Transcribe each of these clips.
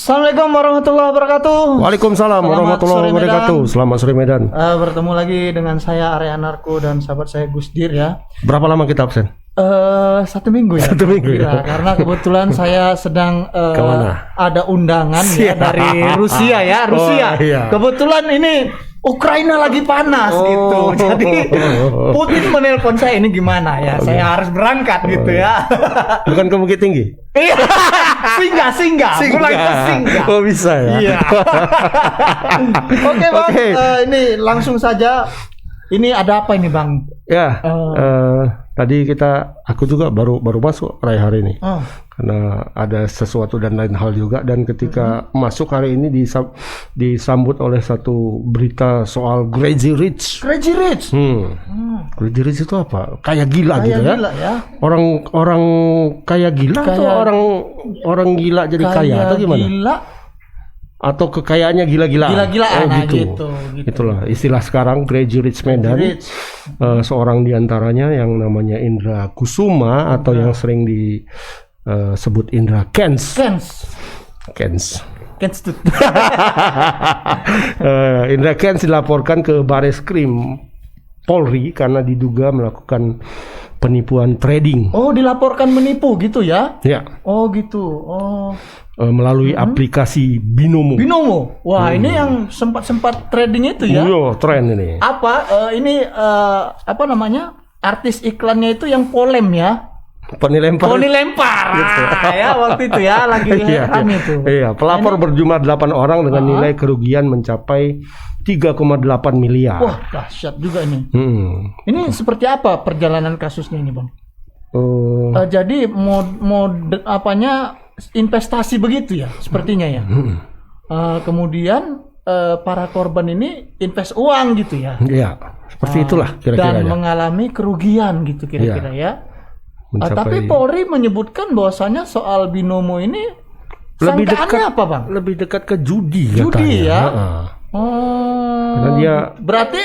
Assalamualaikum warahmatullahi wabarakatuh. Waalaikumsalam warahmatullahi wabarakatuh. Selamat sore Medan. Bertemu lagi dengan saya Arya Anarko dan sahabat saya Gusdir ya. Berapa lama kita absen? 1 minggu ya. 1 minggu ya. Karena kebetulan saya sedang ada undangan ya dari Rusia ya. Rusia. Oh, iya. Kebetulan ini Ukraina lagi panas gitu. Jadi Putin menelpon saya, ini gimana ya? Saya harus berangkat gitu ya. Bukan ke Bukit Tinggi? Iya. Singgah. Mulai ke singgah. Oh bisa ya. Iya. Oke Bang, ini langsung saja. Ini ada apa ini Bang? Ya. Tadi aku juga baru masuk hari ini. Karena ada sesuatu dan lain hal juga, dan ketika masuk hari ini disambut oleh satu berita soal Crazy Rich. Crazy Rich. Crazy Rich itu apa? Kayak gila gitu ya. Gila ya. Orang kayak gila atau orang gila jadi kaya atau gimana? Gila. Atau kekayaannya gila-gilaan. Gila-gilaan gitu. Itulah istilah sekarang Crazy Rich Medan. Seorang diantaranya yang namanya Indra Kusuma atau yang sering disebut Indra Kents. Indra Kents dilaporkan ke Bareskrim Polri karena diduga melakukan penipuan trading. Oh, dilaporkan menipu gitu ya? Ya. Oh gitu. Oh. Melalui aplikasi Binomo. Wah, ini yang sempat trading itu ya? Iya, tren ini. Apa apa namanya? Artis iklannya itu yang Polem ya? Poni lempar. Gitu. Ya waktu itu ya lagi rame itu. Iya, pelapor berjumlah 8 orang dengan nilai kerugian mencapai 3,8 miliar. Wah, dahsyat juga ini. Ini seperti apa perjalanan kasusnya ini, Bang? Jadi mod apanya investasi begitu ya, sepertinya ya. Kemudian para korban ini invest uang gitu ya. Iya, seperti itulah kira-kira. Dan mengalami kerugian gitu kira-kira ya. Tapi Polri menyebutkan bahwasanya soal Binomo ini lebih dekat apa Bang? Lebih dekat ke judi ya. Karena dia berarti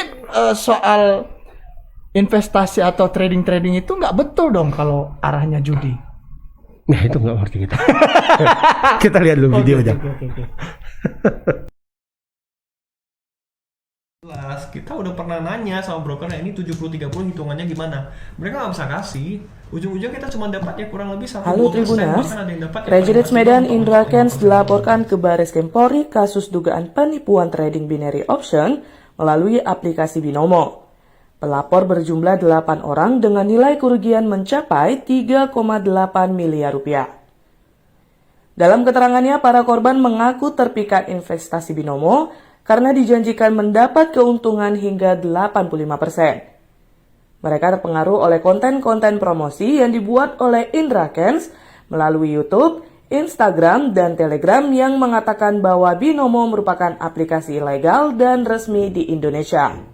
soal investasi atau trading itu nggak betul dong kalau arahnya judi. Nah itu nggak ngerti kita. Kita lihat dulu videonya. Okay. Kita udah pernah nanya sama brokernya ini 70-30 hitungannya gimana. Mereka nggak bisa kasih. Ujung-ujungnya kita cuma dapat ya kurang lebih 1-2%. Halo Tribunas, Crazy Rich Medan Indra Kents dilaporkan ke Bareskrim Polri kasus dugaan penipuan trading binary option melalui aplikasi Binomo. Pelapor berjumlah 8 orang dengan nilai kerugian mencapai 3,8 miliar rupiah. Dalam keterangannya, para korban mengaku terpikat investasi Binomo karena dijanjikan mendapat keuntungan hingga 85%. Mereka terpengaruh oleh konten-konten promosi yang dibuat oleh Indra Kents melalui YouTube, Instagram, dan Telegram yang mengatakan bahwa Binomo merupakan aplikasi ilegal dan resmi di Indonesia.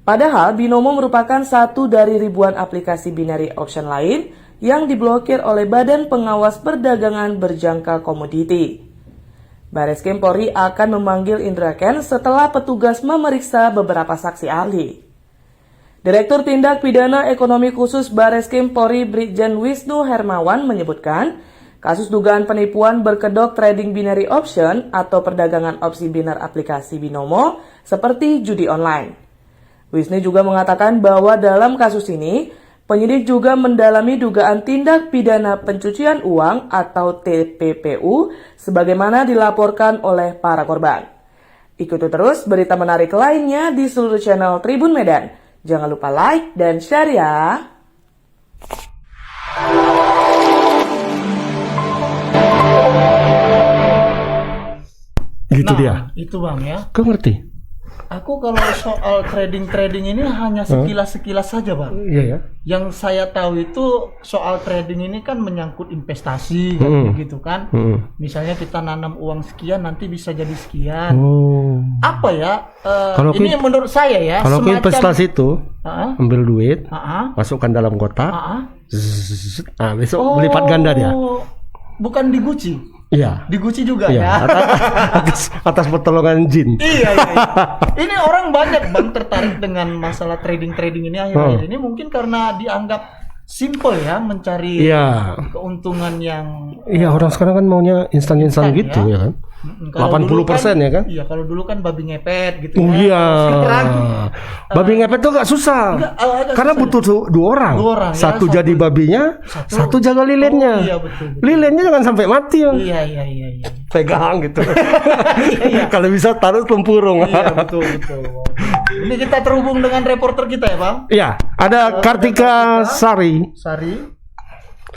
Padahal Binomo merupakan satu dari ribuan aplikasi binary option lain yang diblokir oleh Badan Pengawas Perdagangan Berjangka Komoditi. Bareskrim Polri akan memanggil Indra Kents setelah petugas memeriksa beberapa saksi ahli. Direktur Tindak Pidana Ekonomi Khusus Bareskrim Polri Brigjen Wisnu Hermawan menyebutkan, kasus dugaan penipuan berkedok trading binary option atau perdagangan opsi binar aplikasi Binomo seperti judi online. Wisnu juga mengatakan bahwa dalam kasus ini, penyidik juga mendalami dugaan tindak pidana pencucian uang atau TPPU sebagaimana dilaporkan oleh para korban. Ikuti terus berita menarik lainnya di seluruh channel Tribun Medan. Jangan lupa like dan share ya. Gitu dia. Itu Bang ya. Kau ngerti? Aku kalau soal trading ini hanya sekilas saja Bang. Iya ya. Yang saya tahu itu soal trading ini kan menyangkut investasi gitu kan. Misalnya kita nanam uang sekian nanti bisa jadi sekian. Apa ya? Ini menurut saya ya. Kalau investasi itu ambil duit, masukkan dalam kotak, besok melipat ganda dia. Bukan di Gucci. Iya. Di Gucci juga ya. Atas pertolongan jin. Iya. Ini orang banyak Bang tertarik dengan masalah trading ini akhir-akhir ini mungkin karena dianggap simple ya mencari keuntungan yang orang sekarang kan maunya instan gitu ya kan. 80% ya kan? Iya, kalau dulu kan babi ngepet gitu ya. Iya. Sekarang babi ngepet tuh gak susah. Karena butuh dua orang. Satu jadi babinya, satu jaga lilinnya. Iya, betul. Lilinnya jangan sampai mati ya. Iya. Pegang gitu. Kalau bisa taruh tempurung. Iya, betul. Ini kita terhubung dengan reporter kita ya, Bang? Iya, ada Kartika Sari.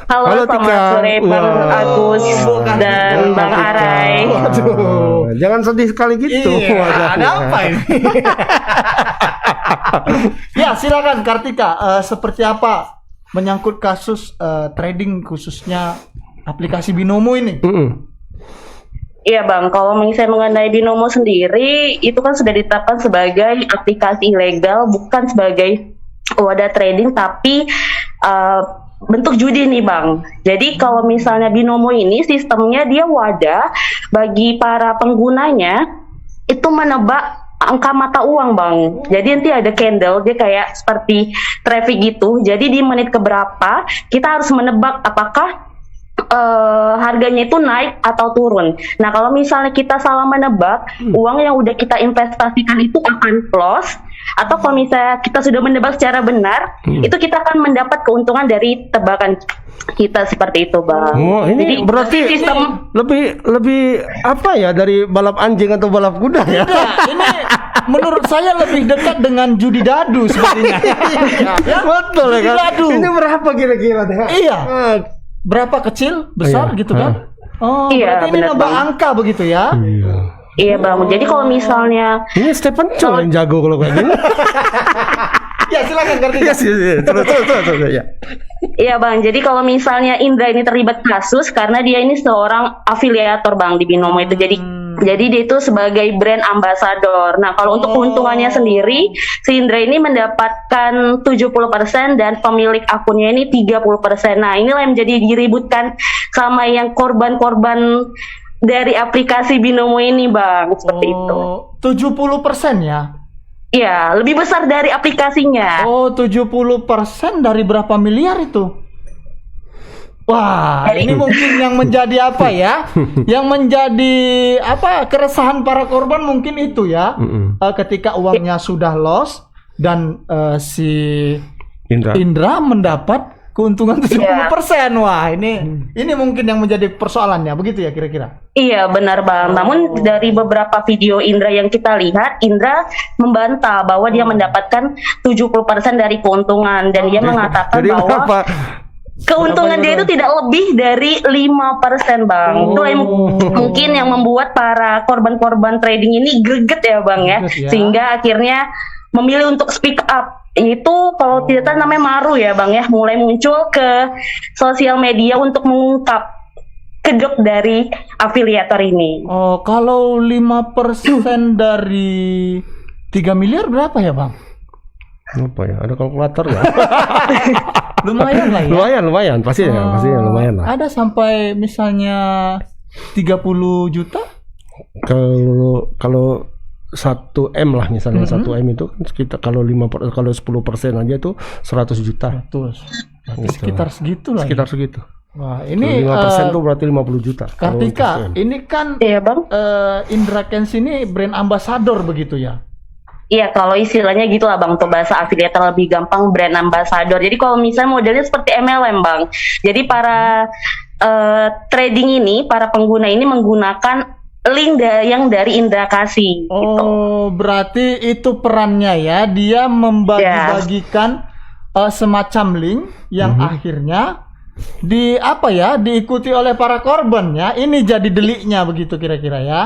Halo selamat sore Bang Agus dan Bang Arai. Waduh, jangan sedih sekali gitu. Ada apa ini? Ya, silakan Kartika. Seperti apa menyangkut kasus trading khususnya aplikasi Binomo ini? Iya Bang, kalau misalnya mengenai Binomo sendiri, itu kan sudah ditetapkan sebagai aplikasi ilegal, bukan sebagai wadah trading, tapi bentuk judi nih Bang. Jadi kalau misalnya Binomo ini sistemnya dia wadah bagi para penggunanya itu menebak angka mata uang Bang. Jadi nanti ada candle, dia kayak seperti traffic gitu. Jadi di menit keberapa kita harus menebak apakah harganya itu naik atau turun. Nah kalau misalnya kita salah menebak, uang yang udah kita investasikan itu akan loss. Atau kalau misalnya kita sudah menebak secara benar, itu kita akan mendapat keuntungan dari tebakan kita seperti itu, Bang. Oh, ini jadi berarti sistem lebih apa ya dari balap anjing atau balap kuda ya? Ini menurut saya lebih dekat dengan judi dadu sepertinya. Ya, betul ya kan? Dadu. Ini berapa kira-kira? Iya. Berapa kecil, besar gitu kan? Oh, iya, berarti ini nambah angka begitu ya? Iya Bang, jadi kalau misalnya ini Stephen Chow yang jago kalau kayak gini. Ya silakan Kartika. Terus ya. Iya Bang, jadi kalau misalnya Indra ini terlibat kasus karena dia ini seorang afiliator Bang di Binomo itu, jadi dia itu sebagai brand ambassador. Nah kalau untuk keuntungannya sendiri, si Indra ini mendapatkan 70% dan pemilik akunnya ini 30%. Nah inilah yang menjadi diributkan sama yang korban-korban dari aplikasi Binomo ini Bang, seperti itu. 70% ya? Iya, lebih besar dari aplikasinya. Oh, 70% dari berapa miliar itu? Wah, ini mungkin yang menjadi apa ya? Yang menjadi apa keresahan para korban mungkin itu ya. Ketika uangnya sudah loss dan si Indra mendapat keuntungan 70%. Wah, ini mungkin yang menjadi persoalannya, begitu ya kira-kira? Iya, benar Bang. Namun dari beberapa video Indra yang kita lihat, Indra membantah bahwa dia mendapatkan 70% dari keuntungan dan dia mengatakan bahwa keuntungan dia itu tidak lebih dari 5%, Bang. Itu yang mungkin yang membuat para korban-korban trading ini greget ya, Bang ya. Sehingga akhirnya memilih untuk speak up. Itu kalau tidak tahu namanya maru ya Bang ya, mulai muncul ke sosial media untuk mengungkap kedok dari afiliator ini. Oh, kalau 5% dari 3 miliar berapa ya Bang? Apa ya? Ada kalkulator ya? Lumayan lah ya. Lumayan. Pasti lumayan lah. Ada sampai misalnya 30 juta? Kalau 1M lah misalnya, 1M itu kan sekitar kalau 10% aja itu 100 juta. 100. Sekitar segitu lah. Sekitar segitu. Wah, ini 5% tuh berarti 50 juta. Kartika, ini kan Bang. Indra Kents ini brand ambassador begitu ya? Iya, kalau istilahnya gitu lah Bang, untuk bahasa afiliator lebih gampang brand ambassador. Jadi kalau misalnya modelnya seperti MLM Bang. Jadi para trading ini, para pengguna ini menggunakan link yang dari Indra kasih. Oh, gitu. Berarti itu perannya ya, dia membagi-bagikan semacam link yang akhirnya diikuti oleh para korban ya. Ini jadi deliknya begitu kira-kira ya.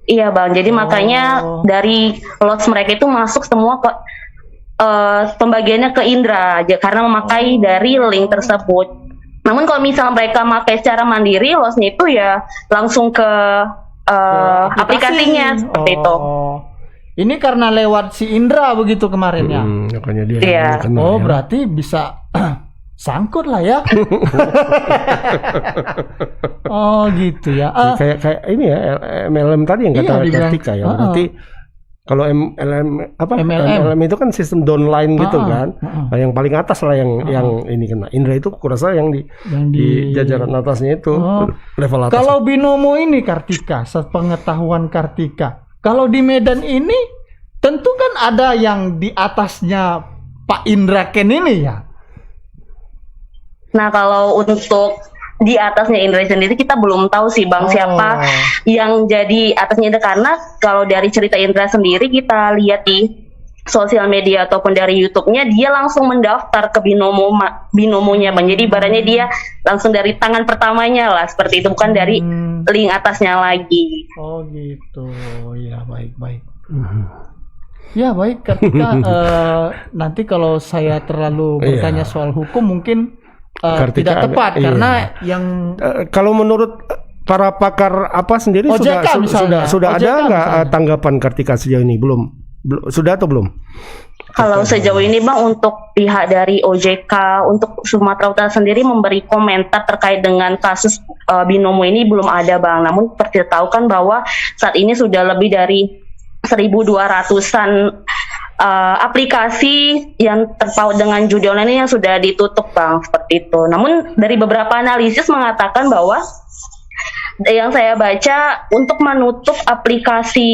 Iya Bang, jadi makanya dari loss mereka itu masuk semua ke pembagiannya ke Indra aja karena memakai dari link tersebut. Namun kalau misalnya mereka pakai secara mandiri, lossnya itu ya langsung ke aplikasinya seperti itu. Ini karena lewat si Indra begitu kemarin ya. Makanya dia. Iya. Berarti bisa sangkut lah ya. Oh gitu ya. Kayak ini ya MLM tadi yang kata Kartika ya. Berarti Kalau MLM MLM itu kan sistem downline gitu kan. Nah, yang paling atas lah yang ini kena. Indra itu kurasa yang di jajaran atasnya itu level atas. Kalau binomo ini Kartika, sepengetahuan Kartika, kalau di Medan ini tentu kan ada yang di atasnya Pak Indra Ken ini ya. Nah, kalau untuk di atasnya Indra sendiri kita belum tahu sih Bang siapa yang jadi atasnya Indra, karena kalau dari cerita Indra sendiri kita lihat di sosial media ataupun dari YouTube-nya, dia langsung mendaftar ke binomonya Bang. Jadi ibaratnya dia langsung dari tangan pertamanya lah, seperti itu, bukan dari link atasnya lagi. Oh gitu, ya baik. Ya baik Kartika, nanti kalau saya terlalu bertanya soal hukum mungkin tidak tepat karena yang kalau menurut para pakar apa sendiri OJK sudah ada nggak tanggapan Kartika sejauh ini? Belum sudah atau belum? Kalau sejauh ini Bang, untuk pihak dari OJK untuk Sumatera Utara sendiri memberi komentar terkait dengan kasus binomo ini belum ada Bang. Namun seperti tahu kan bahwa saat ini sudah lebih dari 1.200-an aplikasi yang terpaut dengan judi online ini yang sudah ditutup Bang, seperti itu. Namun dari beberapa analisis mengatakan bahwa yang saya baca untuk menutup aplikasi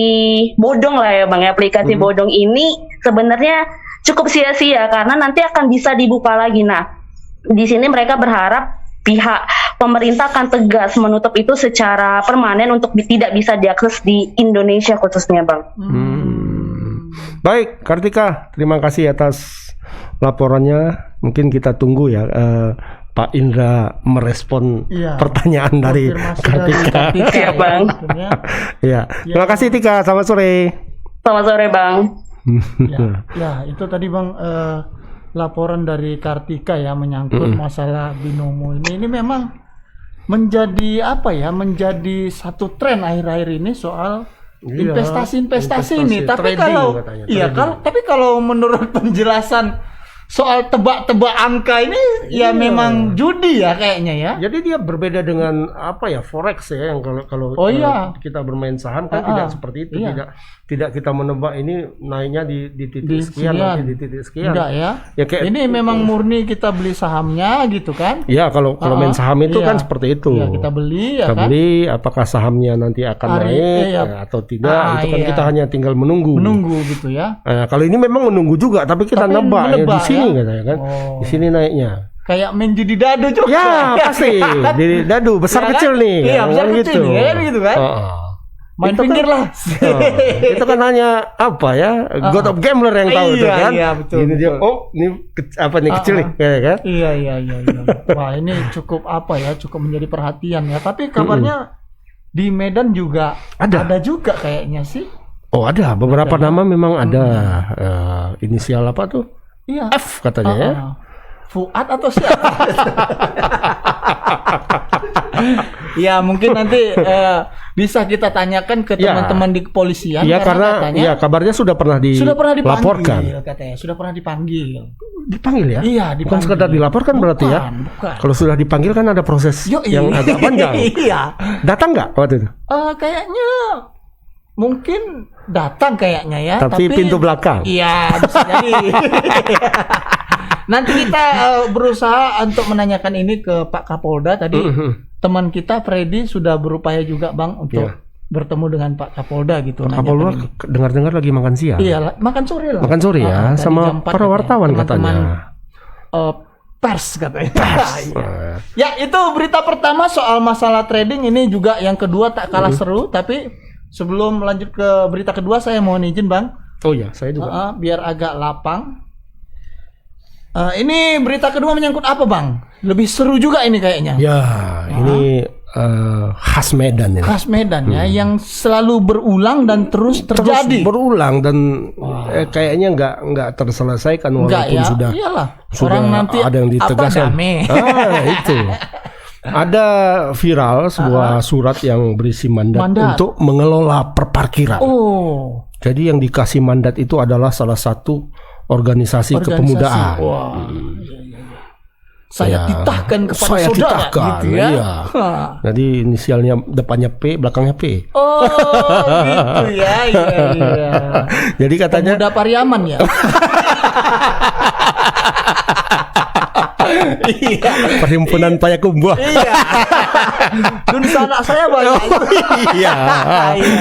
bodong lah ya Bang, aplikasi bodong ini sebenarnya cukup sia-sia karena nanti akan bisa dibuka lagi. Nah, di sini mereka berharap pihak pemerintah akan tegas menutup itu secara permanen untuk tidak bisa diakses di Indonesia khususnya Bang. Baik, Kartika, terima kasih atas laporannya. Mungkin kita tunggu ya Pak Indra merespon pertanyaan dari Kartika. Ya Bang. Ya, terima kasih Tika. Selamat sore. Selamat sore Bang. Ya, itu tadi Bang laporan dari Kartika ya menyangkut masalah binomo ini. Ini memang menjadi menjadi satu tren akhir-akhir ini soal investasi ini. Tapi kalau menurut penjelasan soal tebak-tebak angka ini ya memang judi ya kayaknya ya. Jadi dia berbeda dengan forex ya, yang kalau kita bermain saham kan tidak seperti itu, tidak kita menebak ini naiknya di titik sekian nanti di titik sekian. Enggak ya. Ini memang murni kita beli sahamnya gitu kan? Ya, kalau main saham itu kan seperti itu. Ya, kita beli kita beli, apakah sahamnya nanti akan naik atau tidak, itu kan kita hanya tinggal menunggu gitu ya. Kalau ini memang menunggu juga, tapi kita nebak ya, di sini katanya kan. Di sini naiknya. Kayak main judi dadu juga. Ya, pasti. Di dadu besar kecil nih. Iya, besar kecil gitu kan. Main pinggir lah. Itu kan hanya God of Gambler yang tahu tuh kan. Iya, betul. Ini dia ini kecil nih kan. Iya. Wah, ini cukup cukup menjadi perhatian ya. Tapi kabarnya di Medan juga ada juga kayaknya sih. Oh, ada beberapa nama memang ada inisial apa tuh? Iya. F katanya ya. Fuad atau siapa? Ya mungkin nanti bisa kita tanyakan ke teman-teman di kepolisian. Iya, karena kabarnya sudah pernah dilaporkan. Katanya sudah pernah dipanggil. Dipanggil ya? Iya, dipanggil. Bukan sekedar dilaporkan berarti ya? Bukan. Kalau sudah dipanggil kan ada proses yang agak panjang. Iya. Datang nggak waktu itu? Kayaknya mungkin datang kayaknya ya. Tapi pintu belakang. Iya, bisa jadi. Nanti kita berusaha untuk menanyakan ini ke Pak Kapolda. Tadi teman kita Freddy sudah berupaya juga Bang untuk bertemu dengan Pak Kapolda gitu. Pak Kapolda dengar-dengar lagi makan siang. Iya, makan sore lah. Makan sore ya, sama para wartawan katanya. Pers katanya. Ya, itu berita pertama soal masalah trading. Ini juga yang kedua tak kalah seru. Tapi sebelum lanjut ke berita kedua, saya mohon izin Bang. Oh ya, saya juga. Biar agak lapang. Ini berita kedua menyangkut apa Bang? Lebih seru juga ini kayaknya. Ya, ini khas Medan ini. Khas Medan ya, yang selalu berulang dan terus terjadi. Terus berulang dan kayaknya nggak terselesaikan walaupun sudah. Iyalah. Orang nanti ada yang ditegaskan. Itu. Ada viral sebuah surat yang berisi mandat untuk mengelola perparkiran. Oh. Jadi yang dikasih mandat itu adalah salah satu organisasi kepemudaan. Wah. saya titahkan kepada saya saudara titahkan, gitu ya. iya. Jadi inisialnya depannya P, belakangnya P. Oh, gitu ya. Iya. Jadi katanya Pemuda Pariaman ya. Iya. Perhimpunan Payakumbuh. Iya. Dun sanak saya banyak. Iya.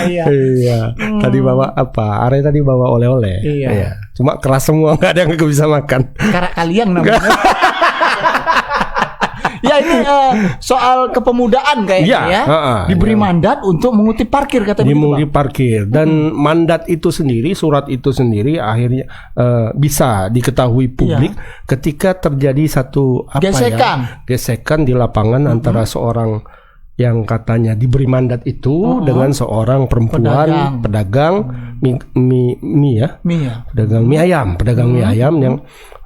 Iya. Iya. Tadi bawa apa? Are tadi bawa oleh-oleh. Iya. Cuma keras semua, nggak ada yang bisa makan. Karak kalian namanya. Ya ini soal kepemudaan kayaknya ya. Diberi mandat untuk mengutip parkir kata begitu, Mengutip parkir dan mandat itu sendiri, surat itu sendiri akhirnya bisa diketahui publik ketika terjadi satu gesekan di lapangan antara seorang yang katanya diberi mandat itu dengan seorang perempuan pedagang mie ayam yang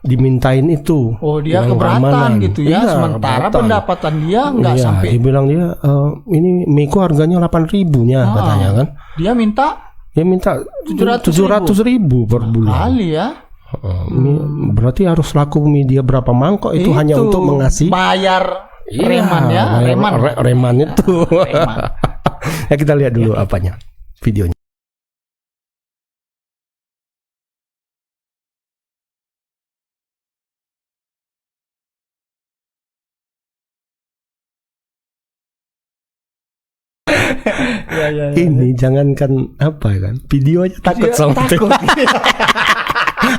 dimintain itu. Oh, dia keberatan gitu ya. Sementara pendapatan dia nggak sampai. Dibilang dia ini mie ku harganya 8.000-nya katanya kan. Dia minta 700.000 per bulan. Kali ya. Berarti harus laku mie dia berapa mangkok itu hanya untuk mengasih bayar reman ya. Reman itu. Ya kita lihat dulu apanya videonya. Ini jangankan apa kan, video aja takut sama itu.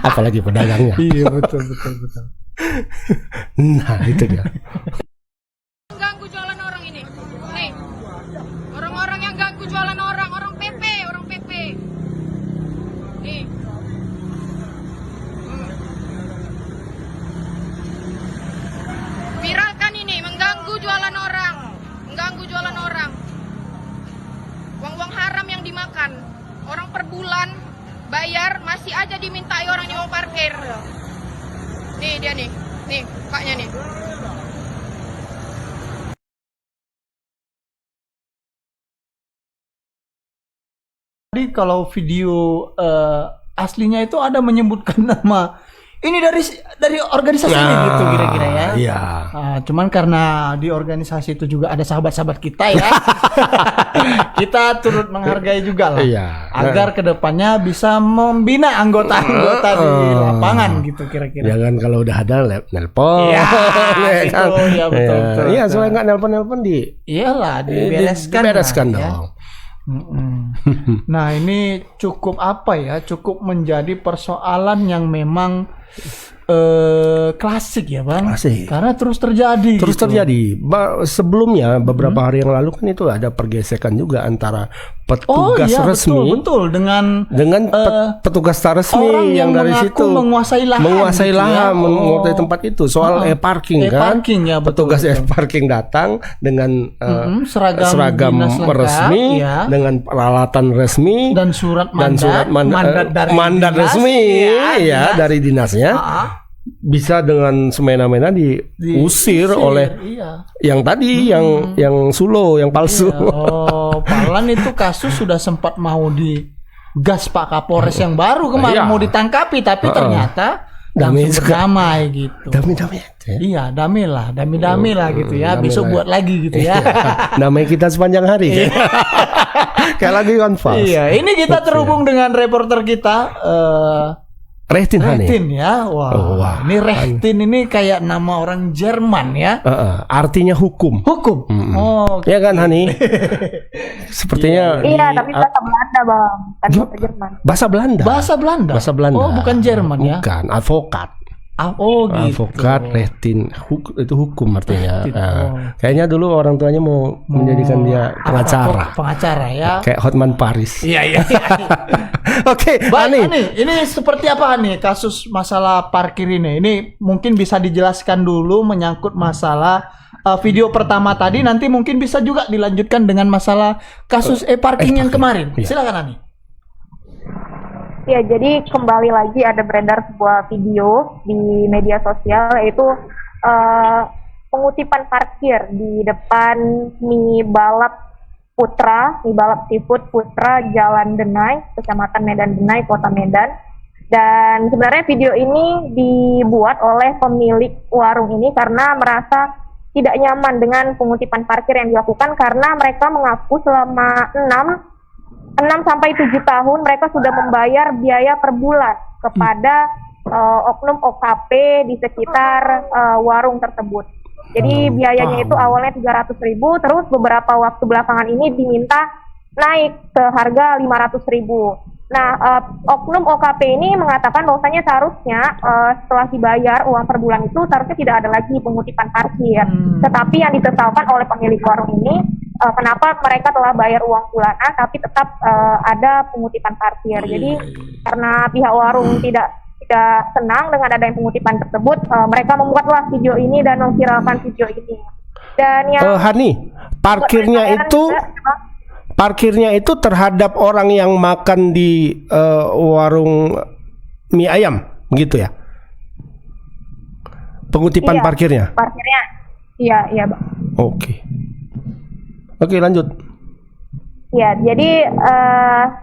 Apalagi pedagangnya. Iya betul. Nah itu dia. Ganggu jualan orang ini. Nih, orang-orang yang ganggu jualan orang PP. Nih. Viralkan ini, mengganggu jualan orang. Uang-uang haram yang dimakan. Orang per bulan bayar masih aja dimintai orang yang mau parkir. Nih dia nih mukanya nih. Tadi kalau video aslinya itu ada menyebutkan nama ini dari organisasi ini gitu kira-kira ya. Iya. Cuman karena di organisasi itu juga ada sahabat-sahabat kita ya. Kita turut menghargai juga lah. Iya. Agar kedepannya bisa membina anggota-anggota di lapangan gitu kira-kira. Jangan kalau udah ada nelpon. Iya. Ya betul. Iya, soalnya nggak nelpon Iyalah dibereskan dong. Ya. Nah ini cukup cukup menjadi persoalan yang memang klasik ya bang. Klasik. Karena terus terjadi. Sebelumnya beberapa hari yang lalu kan itu ada pergesekan juga antara petugas resmi. Betul. Dengan petugas resmi yang dari situ menguasai lahan, menguasai tempat itu. Soal parking kan. Ya, petugas parking datang dengan seragam resmi, dengan peralatan resmi dan surat mandat resmi dari dinasnya. Bisa dengan semena-mena diusir oleh yang tadi yang sulo, yang palsu. Palan itu kasus sudah sempat mau digas Pak Kapolres yang baru kemarin mau ditangkapi tapi ternyata damai gitu. Damai aja. Iya, damai lah gitu ya. Besok buat lagi gitu ya. Damai kita sepanjang hari. Kayak lagi konvals. Iya, ini kita terhubung dengan reporter kita Rehtin ya. Wah. Ini Rehtin ini kayak nama orang Jerman ya. Artinya hukum. Ya kan Hani? Sepertinya. Iya, tapi bahasa Belanda bang, kan bahasa Jerman. Bahasa Belanda. Oh, bukan Jerman ya? Bukan, advokat. Gitu. Advokat Rehtin itu hukum artinya. Kayaknya dulu orang tuanya mau menjadikan dia pengacara ya. Kayak Hotman Paris. Iya. Oke, Ani, ini seperti apa nih kasus masalah parkir ini? Ini mungkin bisa dijelaskan dulu menyangkut masalah video pertama tadi, nanti mungkin bisa juga dilanjutkan dengan masalah kasus parking yang kemarin. Silakan Ani. Ya, jadi kembali lagi ada beredar sebuah video di media sosial yaitu pengutipan parkir di depan mie balap Seafood Putra, Jalan Denai, Kecamatan Medan Denai, Kota Medan. Dan sebenarnya video ini dibuat oleh pemilik warung ini karena merasa tidak nyaman dengan pengutipan parkir yang dilakukan karena mereka mengaku selama 6 sampai 7 tahun mereka sudah membayar biaya per bulan kepada oknum OKP di sekitar warung tersebut. Jadi biayanya itu awalnya 300.000, terus beberapa waktu belakangan ini diminta naik ke harga 500.000. Nah, oknum OKP ini mengatakan bahwasanya seharusnya setelah dibayar uang per bulan itu seharusnya tidak ada lagi pengutipan parkir. Tetapi yang disesalkan oleh pemilik warung ini, kenapa mereka telah bayar uang bulanan tapi tetap ada pengutipan parkir. Jadi karena pihak warung tidak senang dengan adanya pengutipan tersebut, mereka membuatlah video ini dan memviralkan video ini. Dan yang Hani, parkirnya itu terhadap orang yang makan di warung mie ayam, begitu ya? Pengutipan parkirnya? Parkirnya, iya, Bang. Oke, lanjut. Ya, jadi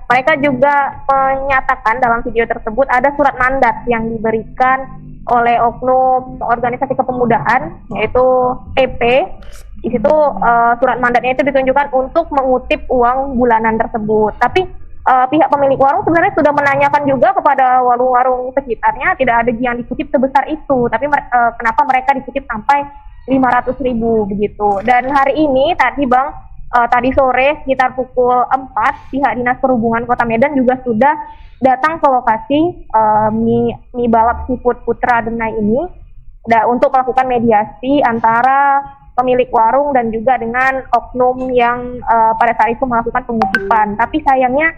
mereka juga menyatakan dalam video tersebut ada surat mandat yang diberikan oleh oknum organisasi kepemudaan, yaitu EP. Di situ surat mandatnya itu ditunjukkan untuk mengutip uang bulanan tersebut. Tapi pihak pemilik warung sebenarnya sudah menanyakan juga kepada warung-warung sekitarnya, tidak ada yang dikutip sebesar itu. Tapi kenapa mereka dikutip sampai 500.000 begitu. Dan hari ini tadi Bang, tadi sore sekitar pukul 4 pihak Dinas Perhubungan Kota Medan juga sudah datang ke lokasi mie balap seafood Putra Denai ini untuk melakukan mediasi antara pemilik warung dan juga dengan oknum yang pada saat itu melakukan pengutipan. Tapi sayangnya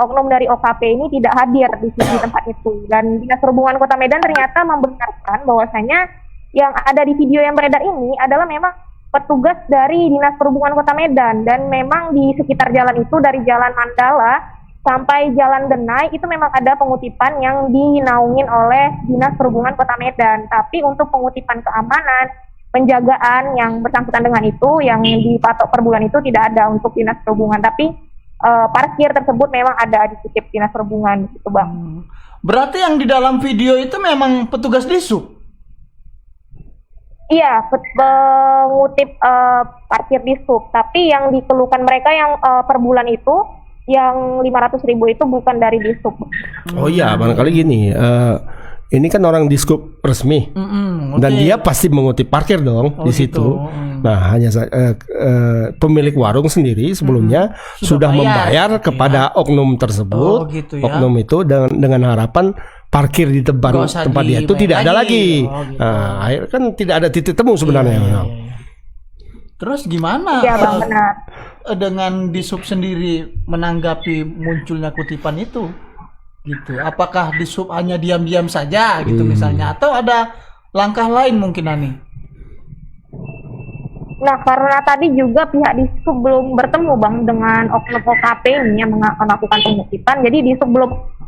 oknum dari OKP ini tidak hadir di tempat itu. Dan Dinas Perhubungan Kota Medan ternyata membenarkan bahwasanya yang ada di video yang beredar ini adalah memang petugas dari Dinas Perhubungan Kota Medan, dan memang di sekitar jalan itu dari Jalan Mandala sampai Jalan Denai itu memang ada pengutipan yang dinaungin oleh Dinas Perhubungan Kota Medan. Tapi untuk pengutipan keamanan, penjagaan yang bersangkutan dengan itu yang dipatok per bulan itu tidak ada untuk Dinas Perhubungan. Tapi parkir tersebut memang ada di titip Dinas Perhubungan gitu, Bang. Berarti yang di dalam video itu memang petugas Dishub? Iya, mengutip parkir di sub. Tapi yang dikeluhkan mereka yang per bulan itu, yang 500.000 itu bukan dari di sub. Oh iya, barangkali gini. Ini kan orang Dishub resmi, dan dia pasti mengutip parkir dong di situ. Gitu. Nah, hanya pemilik warung sendiri sebelumnya sudah membayar gitu kepada oknum tersebut, gitu ya. Oknum itu dengan harapan parkir di tempat dia itu tidak ada lagi. Gitu. Nah, akhirnya kan tidak ada titik temu sebenarnya. Iya. Terus gimana? Ya, Bang, benar. Dengan Dishub sendiri menanggapi munculnya kutipan itu? Gitu. Apakah Dishub hanya diam-diam saja gitu misalnya, atau ada langkah lain mungkin, Ani? Nah, karena tadi juga pihak Dishub belum bertemu Bang dengan oknum OKP ini yang melakukan pengutipan, jadi Dishub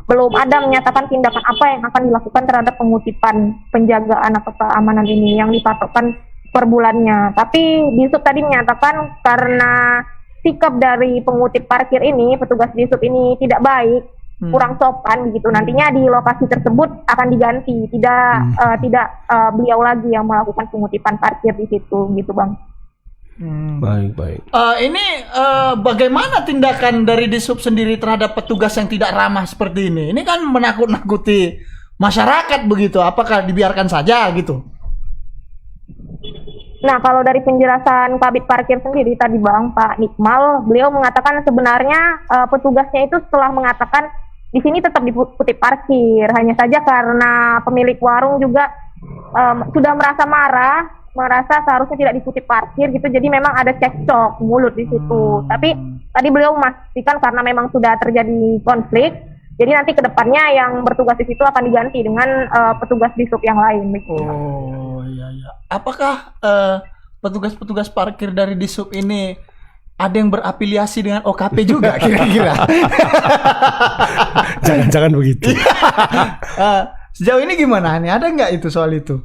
belum ada menyatakan tindakan apa yang akan dilakukan terhadap pengutipan penjagaan atau keamanan ini yang dipatokkan per bulannya. Tapi Dishub tadi menyatakan karena sikap dari pengutip parkir ini, petugas Dishub ini tidak baik, kurang sopan begitu. Nantinya di lokasi tersebut akan diganti, tidak beliau lagi yang melakukan pengutipan parkir di situ gitu, Bang. Baik. Ini bagaimana tindakan dari Dishub sendiri terhadap petugas yang tidak ramah seperti ini? Ini kan menakut-nakuti masyarakat begitu. Apakah dibiarkan saja gitu? Nah, kalau dari penjelasan Kabid Parkir sendiri tadi Bang, Pak Nikmal, beliau mengatakan sebenarnya petugasnya itu setelah mengatakan di sini tetap dikutip parkir, hanya saja karena pemilik warung juga sudah merasa marah, merasa seharusnya tidak dikutip parkir gitu, jadi memang ada cekcok mulut di situ. Tapi tadi beliau memastikan karena memang sudah terjadi konflik, jadi nanti kedepannya yang bertugas di situ akan diganti dengan petugas Dishub yang lain. Begitu. Oh iya. Apakah petugas-petugas parkir dari Dishub ini ada yang berafiliasi dengan OKP juga kira-kira? Jangan begitu. Sejauh ini gimana nih? Ada nggak itu soal itu?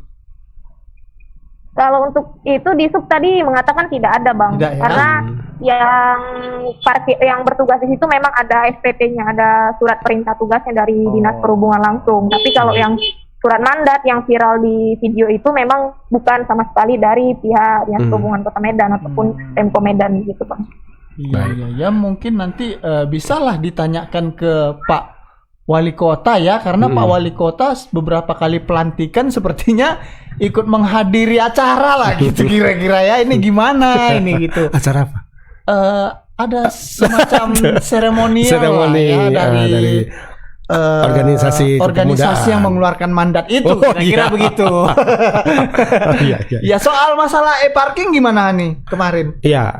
Kalau untuk itu di sub tadi mengatakan tidak ada bang, Tidak, ya? karena yang parkir yang bertugas di situ memang ada SPT-nya, ada surat perintah tugasnya dari Dinas Perhubungan langsung. Tapi kalau yang surat mandat yang viral di video itu memang bukan sama sekali dari pihak Dinas Perhubungan Kota Medan ataupun Pemko Medan gitu bang. Iya, mungkin nanti bisalah ditanyakan ke Pak Wali Kota ya, karena Pak Wali Kota beberapa kali pelantikan sepertinya ikut menghadiri acara lah gitu kira-kira ya. Ini gimana ini gitu. Acara apa? Ada semacam seremonial Seremoni lah ya, dari organisasi yang mengeluarkan mandat itu, kira-kira begitu. Ya, soal masalah e-parking gimana nih kemarin? Iya,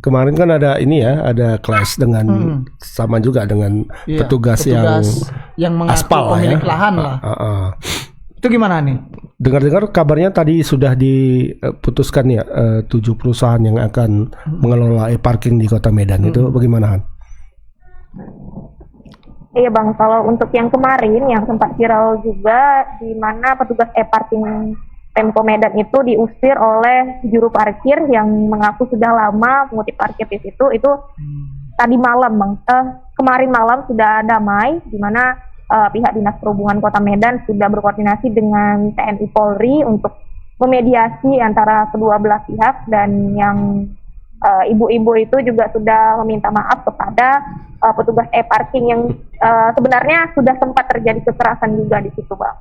kemarin kan ada ini ya, ada clash dengan sama juga dengan petugas yang mengaku aspal pemilik ya. lahan lah. Itu gimana nih? Dengar-dengar kabarnya tadi sudah diputuskan ya 7 perusahaan yang akan mengelola e-parking di Kota Medan. Itu bagaimana, Han? Iya bang, kalau untuk yang kemarin yang sempat viral juga, di mana petugas e-parking Pemko Medan itu diusir oleh juru parkir yang mengaku sudah lama mengutip parkir di situ. Itu tadi malam bang, kemarin malam sudah damai, di mana pihak Dinas Perhubungan Kota Medan sudah berkoordinasi dengan TNI Polri untuk memediasi antara kedua belah pihak, dan yang ibu-ibu itu juga sudah meminta maaf kepada petugas e-parking yang sebenarnya sudah sempat terjadi kekerasan juga di situ bang.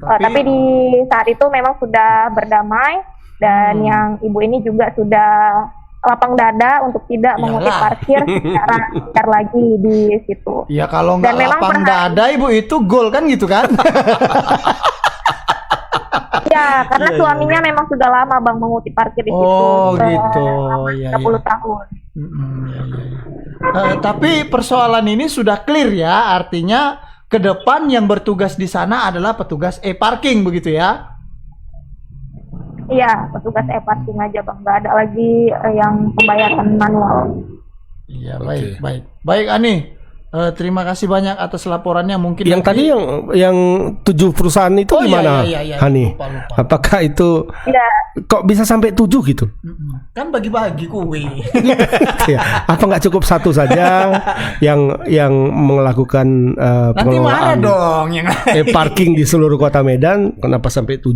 Tapi di saat itu memang sudah berdamai, dan yang ibu ini juga sudah lapang dada untuk tidak mengutip parkir secara lancar lagi di situ. Ya kalau nggak lapang dada ibu itu gol kan gitu kan? Ya, karena suaminya memang sudah lama bang mengutip parkir di situ. Oh gitu, 30 tahun. Tapi persoalan ini sudah clear ya, artinya ke depan yang bertugas di sana adalah petugas e-parking begitu ya? Iya, petugas e-parking aja bang, nggak ada lagi yang pembayaran manual. Iya, baik Ani. Terima kasih banyak atas laporannya. Mungkin yang tadi yang 7 perusahaan itu gimana, Hani? Lupa. Apakah itu kok bisa sampai 7 gitu? Kan bagi-bagi kue. Ya. Apa nggak cukup satu saja yang melakukan pengelolaan dong yang parking di seluruh Kota Medan? Kenapa sampai 7?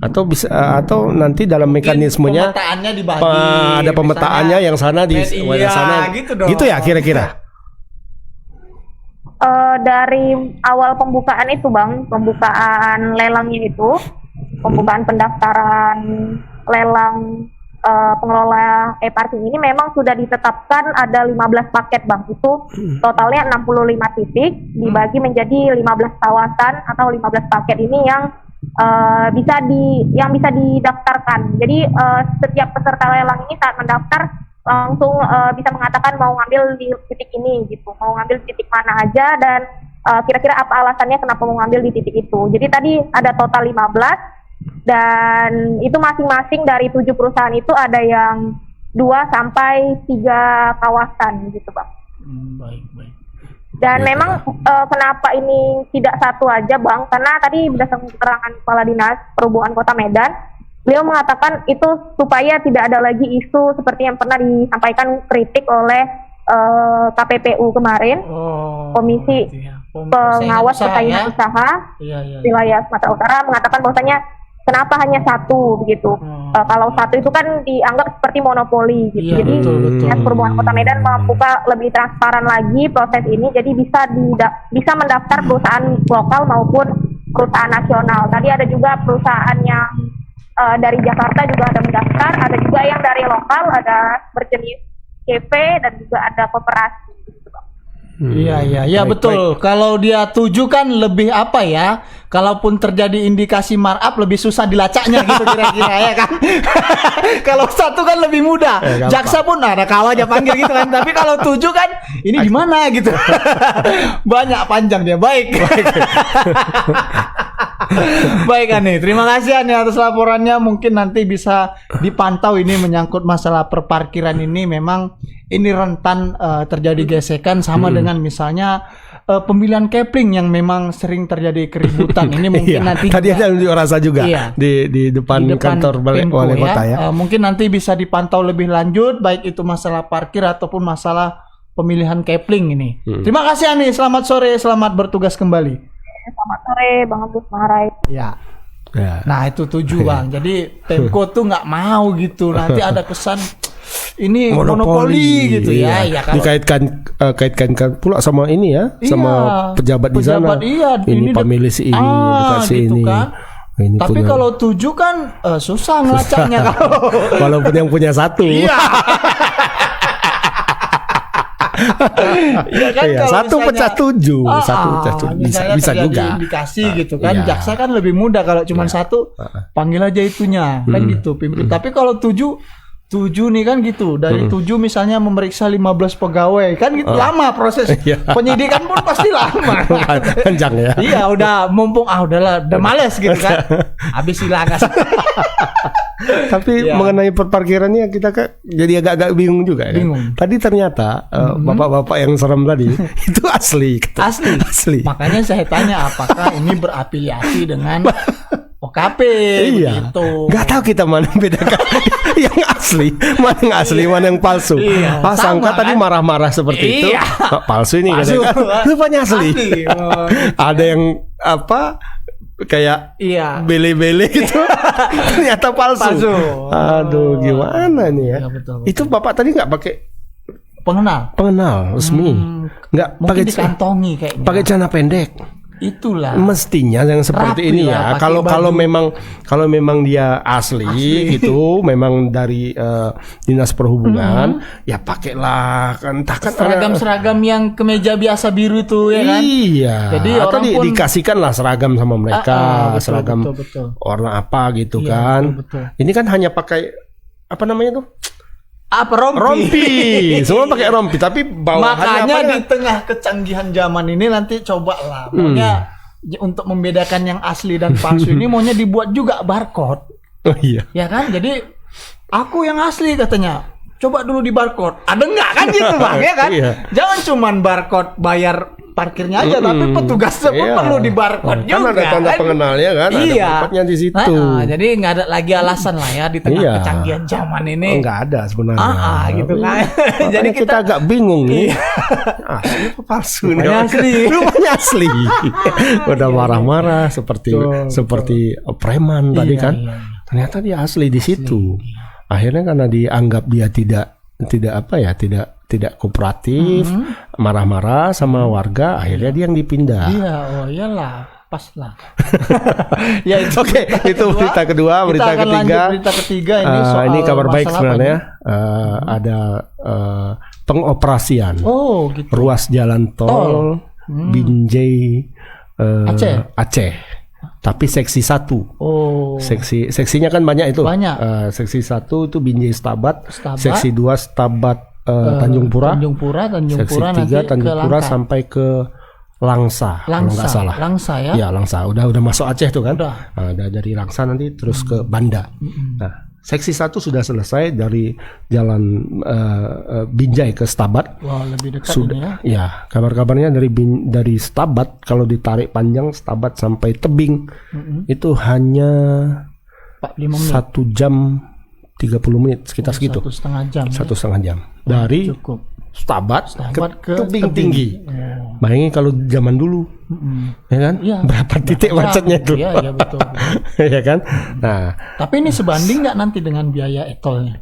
Atau bisa atau nanti dalam mekanismenya pemetaannya dibagi, ada pemetaannya yang sana di sana gitu ya kira-kira. Dari awal pembukaan itu bang, pembukaan lelangnya itu, pembukaan pendaftaran lelang pengelola e-parking ini memang sudah ditetapkan ada 15 paket bang. Itu totalnya 65 titik dibagi menjadi 15 kawasan atau 15 paket ini yang bisa didaftarkan. Jadi setiap peserta lelang ini saat mendaftar langsung bisa mengatakan mau ngambil di titik ini gitu, mau ngambil titik mana aja, dan kira-kira apa alasannya kenapa mau ngambil di titik itu. Jadi tadi ada total 15, dan itu masing-masing dari 7 perusahaan itu ada yang 2 sampai 3 kawasan gitu bang. Baik. Dan memang kenapa ini tidak satu aja bang, karena tadi berdasarkan keterangan Kepala Dinas Perhubungan Kota Medan, beliau mengatakan itu supaya tidak ada lagi isu seperti yang pernah disampaikan kritik oleh KPPU kemarin, Komisi Pengawas Persaingan Usaha Wilayah Sumatera Utara, mengatakan bahwasanya kenapa hanya satu begitu. Kalau satu itu kan dianggap seperti monopoli gitu. Jadi Dinas Perhubungan Kota Medan membuka lebih transparan lagi proses ini, jadi bisa mendaftar perusahaan lokal maupun perusahaan nasional. Tadi ada juga perusahaan yang dari Jakarta juga ada mendaftar, ada juga yang dari lokal, ada berjenis CV dan juga ada koperasi. Iya betul. Kalau dia 7 kan lebih apa ya? Kalaupun terjadi indikasi markup lebih susah dilacaknya gitu kira-kira ya kan. Kalau 1 kan lebih mudah. Jaksa pun ada kalau aja panggil gitu kan. Tapi kalau 7 kan ini gimana gitu. Banyak panjang dia. Baik Ani, terima kasih Ani atas laporannya. Mungkin nanti bisa dipantau ini menyangkut masalah perparkiran ini. Memang ini rentan terjadi gesekan sama dengan misalnya pemilihan kepling yang memang sering terjadi keributan ini mungkin Iya, nanti tadi ada unjuk rasa juga Iya. di depan kantor wali kota ya. Mungkin nanti bisa dipantau lebih lanjut baik itu masalah parkir ataupun masalah pemilihan kepling ini. Terima kasih Ani, selamat sore, selamat bertugas kembali. Selamat sore Bang Agus, Bang Rai. Ya. Ya. Nah itu tujuh Bang. Jadi Pemko tuh nggak mau gitu. Nanti ada kesan ini monopoli gitu ya. Iya. Ya kan. Kaitkan pula sama ini ya, Iya, sama pejabat di sana. Iya, ini pemilih si ini, dikasih gitu ini. kan. Ini Tapi punya- kalau 7 kan susah ngelacaknya kalau. walaupun yang punya satu. Iya. Iya kan, Iya, kalau satu misalnya- pecah 7, satu pecah 7 misalnya bisa terjadi juga. indikasi gitu kan. Iya. Jaksa kan lebih mudah kalau cuma satu, panggil aja itunya kan gitu pimpin. Tapi kalau 7 nih kan gitu. Dari 7 misalnya memeriksa 15 pegawai kan gitu lama proses Iya. penyidikan pun pasti lama. Panjang ya. Iya, udah mumpung udahlah, udah males gitu kan. Habis hilang. Tapi Iya. mengenai perparkirannya kita jadi agak-agak bingung juga kan. Bingung. Tadi ternyata bapak-bapak yang serem tadi itu asli. Asli. Makanya saya tanya apakah ini berafiliasi dengan OKP Iya. begitu. Nggak tahu kita mana yang bedakan yang asli, mana yang asli, mana yang palsu. Iya, Pas sama sangka tadi kan? marah-marah seperti itu. Iya. Oh, palsu ini Palsu. katanya. Rupanya asli. Oh, Ada yang apa? Kayak iya. bele-bele gitu. Ternyata palsu. Palsu. Aduh, gimana nih ya? Iya, betul. Itu Bapak tadi nggak pakai Pengenal. resmi. Nggak Mungkin pakai dikantongi kayaknya. pakai celana pendek. Itulah. Mestinya yang seperti Rapi ini lah, ya. pakai Kalau memang dia asli gitu, memang dari dinas perhubungan, ya pakailah kan. Entah kan Seragam-seragam yang kemeja biasa biru itu ya kan. Iya. Jadi Atau orang pun dikasihkan lah seragam sama mereka, betul, seragam betul. warna apa gitu Iya, kan. betul. Ini kan hanya pakai apa namanya tuh? Apa Rompi. Semua pakai rompi, tapi bawahannya Makanya apa di tengah kecanggihan zaman ini nanti cobalah maunya untuk membedakan yang asli dan palsu ini maunya dibuat juga barcode. Oh iya. Ya kan? Jadi aku yang asli katanya. Coba dulu di barcode. Ada nggak kan gitu Bang ya kan? Iya. Jangan cuman barcode bayar parkirnya aja tapi petugasnya pun Iya. perlu di barcode Kan juga. ada tanda pengenalnya kan, ada Iya. tempatnya di situ. Jadi nggak ada lagi alasan lah ya di tengah Iya. kecanggihan zaman ini. Enggak ada sebenarnya. Gitu kan. Jadi Jadi kita agak bingung nih. Asli apa palsu nih? Rupanya asli. Rupanya asli. Udah marah-marah seperti preman tadi Iya, kan. iya. Ternyata dia asli di situ. Akhirnya karena dianggap dia tidak kooperatif, marah-marah sama warga, akhirnya dia yang dipindah. Iya, oh iyalah, pas lah. Ya, Oke, itu berita kedua, berita kita akan ketiga. lanjut berita ketiga ini soal ini kabar baik masalah sebenarnya. apa Ada pengoperasian nih? Oh, gitu. ruas jalan tol Binjai Aceh. Tapi seksi 1. Oh. Seksinya kan banyak itu. Banyak. Seksi 1 itu Binjai Stabat. Stabat. Seksi 2 Stabat Tanjung Pura. Tanjung Pura Seksi nanti 3 Tanjung ke Pura Langsa. sampai ke Langsa, kalau nggak salah. Langsa ya? Iya, Langsa. Udah masuk Aceh tuh kan? Udah. Nah, dari Langsa nanti terus ke Banda. Nah, seksi 1 sudah selesai dari jalan Binjai ke Stabat. Wah, lebih dekat Sudah. ini ya. Ya, kabar-kabarnya dari Stabat kalau ditarik panjang Stabat sampai Tebing itu hanya 45 menit. 1 jam 30 menit sekitar segitu. 1,5 jam. 1,5 jam. Dari Cukup. Stabat ke Tebing Tebing. tinggi. Oh. Bayangin kalau zaman dulu, ya kan? Iya. Berapa titik macetnya itu? Iya, iya betul. Ya kan? Nah, Tapi ini sebanding nggak nanti dengan biaya e-tolnya?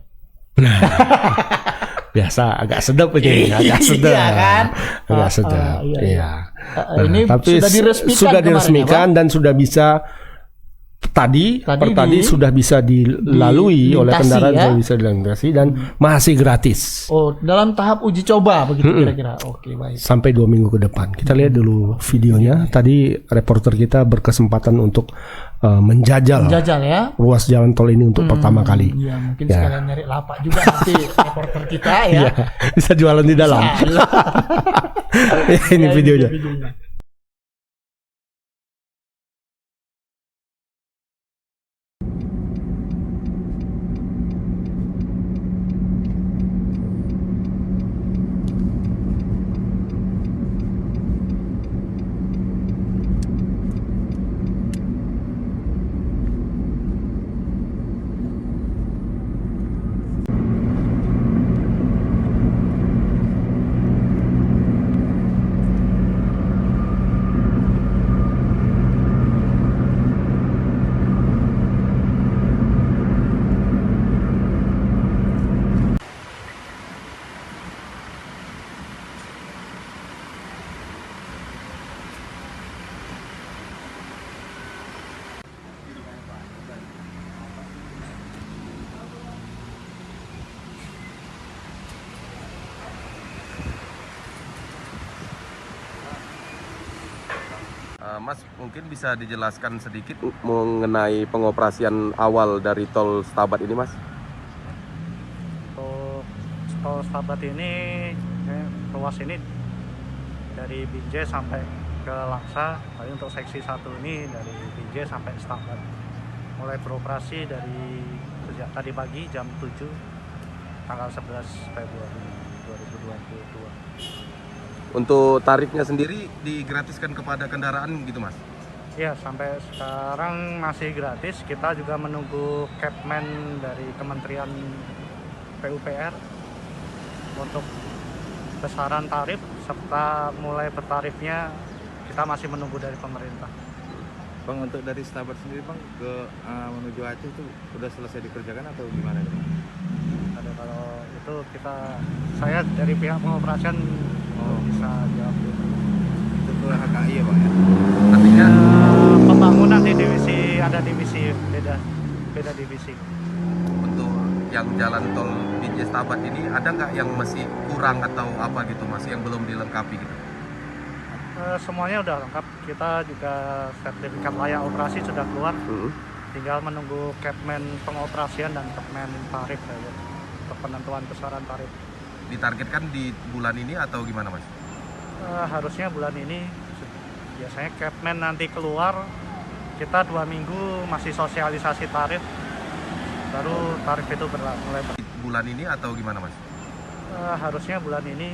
biasa agak sedap ini, agak sedap. Iya kan? Agak sedap. iya. Iya. Ini Tapi sudah diresmikan sudah kemarin, diresmikan dan sudah bisa tadi sudah bisa dilalui oleh dilintasi, kendaraan, ya? sudah bisa dilintasi dan masih gratis Oh, dalam tahap uji coba begitu kira-kira. Oke, baik. sampai 2 minggu ke depan. Kita lihat dulu videonya. Tadi reporter kita berkesempatan untuk menjajal ya. ruas jalan tol ini untuk pertama kali. Iya, mungkin Ya. sekalian nyari lapak juga nanti reporter kita ya. Iya, bisa jualan di dalam. Ya, ini videonya. Mas, mungkin bisa dijelaskan sedikit mengenai pengoperasian awal dari tol Stabat ini, Mas? Tol Stabat ini ruas ini dari Binjai sampai ke Laksa. Tapi untuk seksi 1 ini dari Binjai sampai Stabat. Mulai beroperasi dari sejak tadi pagi jam 7 tanggal 11 Februari 2022. Untuk tarifnya sendiri digratiskan kepada kendaraan gitu, Mas? Ya, sampai sekarang masih gratis. Kita juga menunggu Capman dari Kementerian PUPR untuk besaran tarif serta mulai bertarifnya kita masih menunggu dari pemerintah. Bang, untuk dari Stabat sendiri Bang ke menuju Aceh itu sudah selesai dikerjakan atau gimana? Kalau itu saya dari pihak pengoperasian bisa jawab dulu. Itu ke HKI ya Bang ya? Artinya pembangunan di ada divisi beda divisi. untuk yang jalan tol Binjai Stabat ini ada nggak yang masih kurang atau apa gitu, Mas, yang belum dilengkapi gitu? Semuanya udah lengkap. Kita juga sertifikat layak operasi sudah keluar. Tinggal menunggu Capman pengoperasian dan Capman tarif saja untuk penentuan besaran tarif. Ditargetkan di bulan ini atau gimana, Mas? Harusnya bulan ini. Biasanya Capman nanti keluar, kita 2 minggu masih sosialisasi tarif, baru tarif itu mulai bulan ini atau gimana, Mas? Harusnya bulan ini.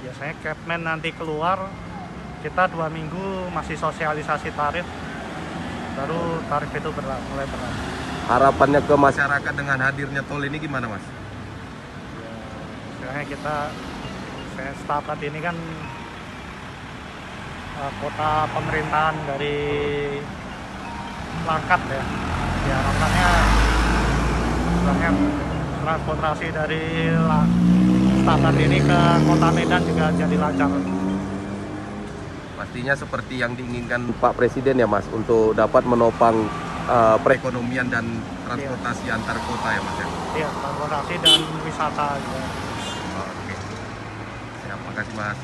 Biasanya Capman nanti keluar, kita 2 minggu masih sosialisasi tarif, baru tarif itu mulai berlaku. Harapannya ke masyarakat dengan hadirnya tol ini gimana, Mas? Istilahnya Stabat ini kan kota pemerintahan dari Langkat ya. Harapannya transportasi dari Stabat ini ke kota Medan juga jadi lancar. Pastinya seperti yang diinginkan Pak Presiden ya, Mas, untuk dapat menopang perekonomian dan transportasi antar kota ya, Mas ya? Iya, transportasi dan wisata juga. Oke. Terima kasih, Mas.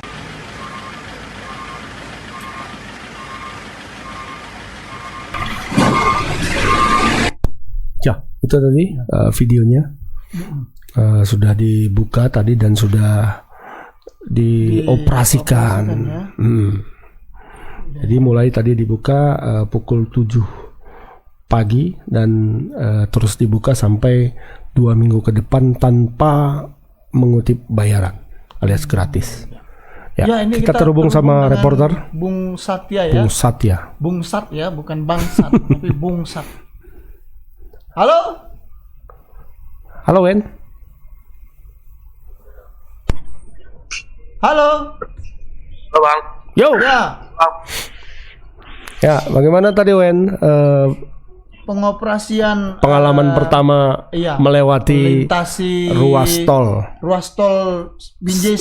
Ya, itu tadi videonya sudah dibuka tadi dan sudah dioperasikan. Jadi mulai tadi dibuka pukul 7 pagi dan terus dibuka sampai 2 minggu ke depan tanpa mengutip bayaran alias gratis. Ya, ini kita terhubung sama reporter Bung Satya ya. Bung Satya. Bung Sat ya, bukan Bang Sat, tapi Bung Sat. Halo? Halo, Wen. Halo? Halo, Bang. Yo. Ya. Ya, bagaimana tadi, Wen? Pengoperasian Pengalaman pertama melewati melintasi ruas tol Binjai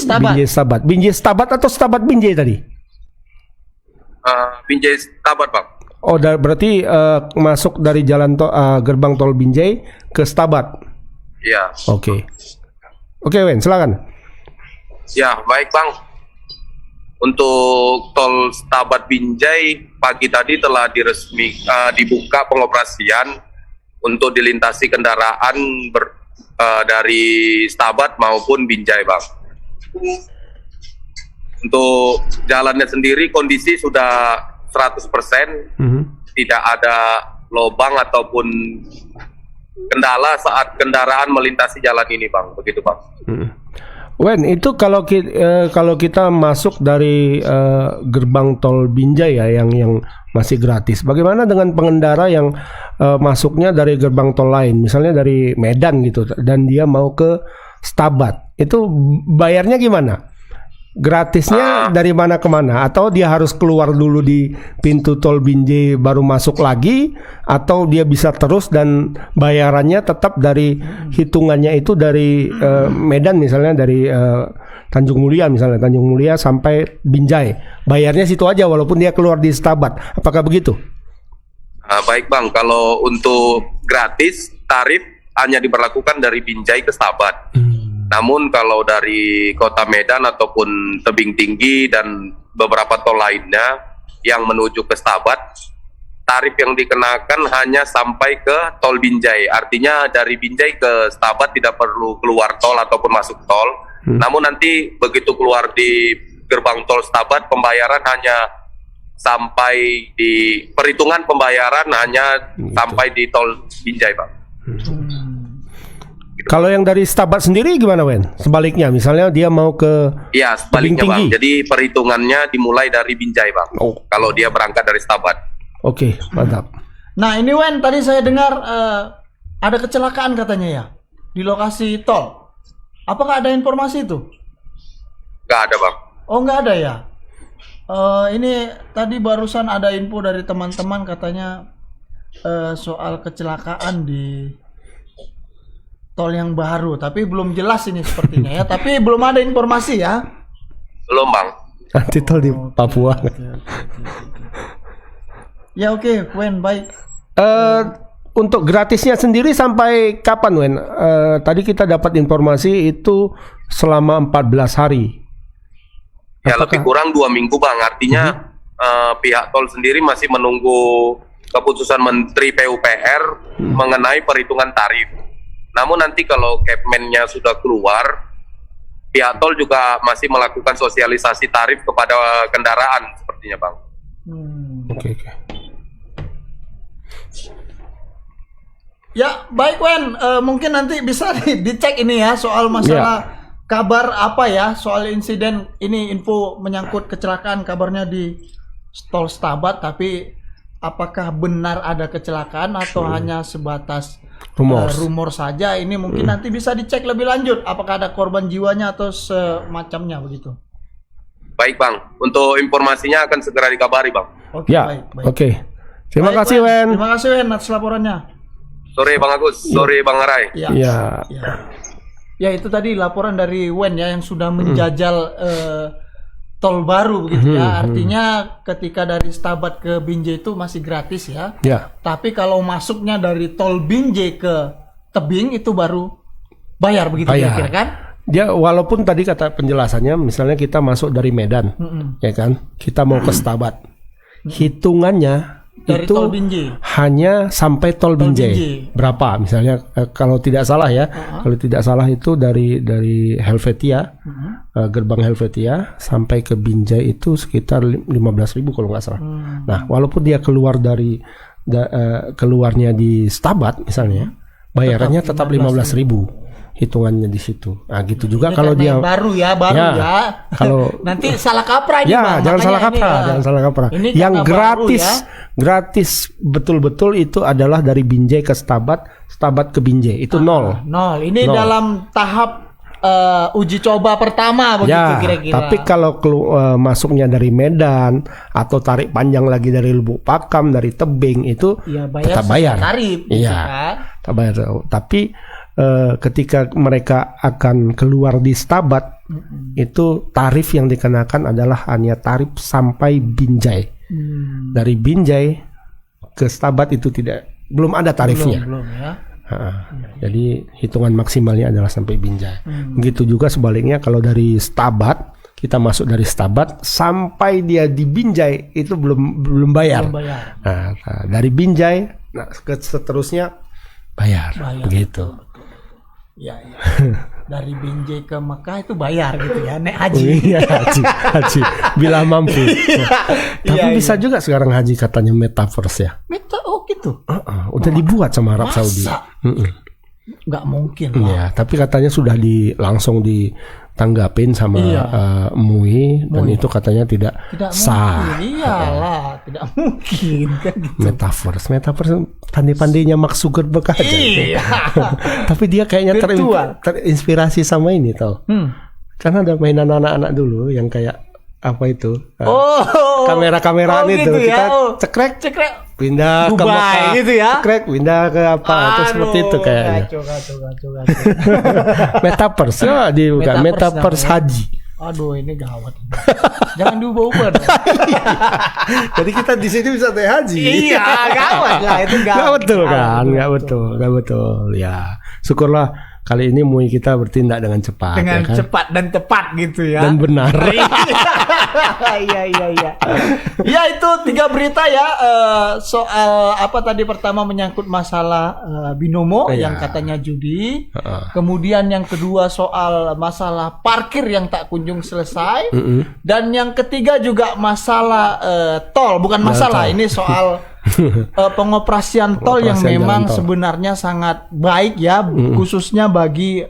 Stabat. Binjai Stabat atau Stabat Binjai tadi? Binjai Stabat, Bang. Oh, berarti masuk dari jalan gerbang tol Binjai ke Stabat. Iya. Oke, Wen, silakan. Ya, baik, Bang. Untuk tol Stabat Binjai pagi tadi telah dibuka pengoperasian untuk dilintasi kendaraan dari Stabat maupun Binjai, Bang. Untuk jalannya sendiri kondisi sudah 100%, tidak ada lubang ataupun kendala saat kendaraan melintasi jalan ini, Bang. Begitu, Bang. Wen, itu kalau kita masuk dari gerbang tol Binjai ya yang masih gratis. Bagaimana dengan pengendara yang masuknya dari gerbang tol lain, misalnya dari Medan gitu, dan dia mau ke Stabat, itu bayarnya gimana? Gratisnya dari mana ke mana? Atau dia harus keluar dulu di pintu tol Binjai baru masuk lagi? Atau dia bisa terus dan bayarannya tetap dari hitungannya itu dari Medan misalnya, dari Tanjung Mulia sampai Binjai. Bayarnya situ aja walaupun dia keluar di Stabat. Apakah begitu? Baik, Bang, kalau untuk gratis tarif hanya diberlakukan dari Binjai ke Stabat. Namun kalau dari kota Medan ataupun Tebing Tinggi dan beberapa tol lainnya yang menuju ke Stabat, tarif yang dikenakan hanya sampai ke tol Binjai. Artinya dari Binjai ke Stabat tidak perlu keluar tol ataupun masuk tol. Namun nanti begitu keluar di gerbang tol Stabat, pembayaran hanya sampai di perhitungan pembayaran hanya sampai di tol Binjai, Pak. Kalau yang dari Stabat sendiri gimana, Wen? Sebaliknya, misalnya dia mau ke Iya, sebaliknya, Bang. Jadi perhitungannya dimulai dari Binjai, Bang. Kalau dia berangkat dari Stabat. Oke, mantap. Nah, ini Wen, tadi saya dengar ada kecelakaan katanya ya di lokasi tol. Apakah ada informasi itu? Nggak ada, Bang. Oh, nggak ada ya. Ini tadi barusan ada info dari teman-teman katanya soal kecelakaan di tol yang baru, tapi belum jelas ini sepertinya ya. Tapi belum ada informasi ya. Belum, Bang. Nanti tol di Papua. Ya oke, Wen, baik. Untuk gratisnya sendiri sampai kapan, Wen? Tadi kita dapat informasi itu selama 14 hari. Ya, lebih kurang 2 minggu, Bang. Artinya pihak tol sendiri masih menunggu keputusan Menteri PUPR mengenai perhitungan tarif. Namun nanti kalau Kepmennya sudah keluar, pihak tol juga masih melakukan sosialisasi tarif kepada kendaraan sepertinya, Bang. Oke. Ya, baik, Wen. Mungkin nanti bisa dicek ini ya soal masalah kabar apa ya soal insiden ini, info menyangkut kecelakaan kabarnya di tol Stabat, tapi apakah benar ada kecelakaan atau hanya sebatas rumor saja? Ini mungkin nanti bisa dicek lebih lanjut apakah ada korban jiwanya atau semacamnya begitu. Baik, Bang. Untuk informasinya akan segera dikabari, Bang. Oke, baik. Oke. Terima kasih, Wen. Terima kasih, Wen, atas laporannya. Sore, Bang Agus. Sore, Bang Arai. Ya, itu tadi laporan dari Wen ya yang sudah menjajal tol baru begitu ya. Artinya ketika dari Stabat ke Binjai itu masih gratis ya. Tapi kalau masuknya dari tol Binjai ke Tebing itu baru bayar begitu kira-kira kan? Dia walaupun tadi kata penjelasannya misalnya kita masuk dari Medan, ya kan? Kita mau ke Stabat. Hitungannya dari itu tol Binjai hanya sampai tol Binjai. Berapa misalnya kalau tidak salah ya, kalau tidak salah itu dari Helvetia, gerbang Helvetia sampai ke Binjai itu sekitar 15.000 kalau nggak salah. Nah, walaupun dia keluar dari keluarnya di Stabat misalnya, bayarannya tetap 15.000. Hitungannya di situ. Nah, gitu juga ini kalau dia baru ya. Kalau nanti salah kaprah ini, Bang. Jangan salah kaprah. Yang gratis betul-betul itu adalah dari Binjai ke Stabat ke Binjai itu nol. Ini dalam tahap uji coba pertama begitu kira-kira. Tapi kalau masuknya dari Medan atau tarik panjang lagi dari Lubuk Pakam, dari Tebing itu tetap bayar. Tarif, tetap bayar. Tapi ketika mereka akan keluar di Stabat, itu tarif yang dikenakan adalah hanya tarif sampai Binjai. Dari Binjai ke Stabat itu belum ada tarifnya. Belum ya. Jadi hitungan maksimalnya adalah sampai Binjai. Begitu juga sebaliknya kalau dari Stabat, kita masuk dari Stabat sampai dia di Binjai itu belum bayar. Nah, dari Binjai seterusnya bayar. Begitu. Ya. Dari Binjai ke Mekah itu bayar gitu ya, naik haji. Haji bila mampu. Tapi bisa juga sekarang haji katanya metaverse ya. Gitu. Udah dibuat sama Arab Saudi. Nggak mungkin lah. Ya, tapi katanya sudah langsung ditanggapin sama MUI dan itu katanya tidak sah. Mungkin. Iyalah, tidak mungkin kan gitu. Metaverse pandai-pandainya Mark Zuckerberg aja. Iya. Tapi dia kayaknya terinspirasi sama ini tau. Karena ada mainan anak-anak dulu yang kayak apa itu? Kamera-kameraan itu gitu kita ya. cekrek pindah Dubai ke Mekah gitu ya. Cekrek pindah ke apa itu seperti itu kayaknya. Kacau. Metaverse ya Metaverse haji. Aduh, ini gawat. Jangan diubah-ubah dong. Jadi kita di sini bisa naik haji. Iya, gawat lah itu gawat. Nggak betul kan? Nggak betul. Ya, syukurlah kali ini MUI kita bertindak dengan cepat. Dengan ya kan? cepat dan tepat gitu ya. Dan benar. Iya. Ya itu 3 berita ya, soal apa tadi, pertama menyangkut masalah binomo yang katanya judi. Kemudian yang kedua soal masalah parkir yang tak kunjung selesai. Dan yang ketiga juga masalah tol, bukan masalah, ini soal pengoperasian tol yang memang sebenarnya sangat baik ya, khususnya bagi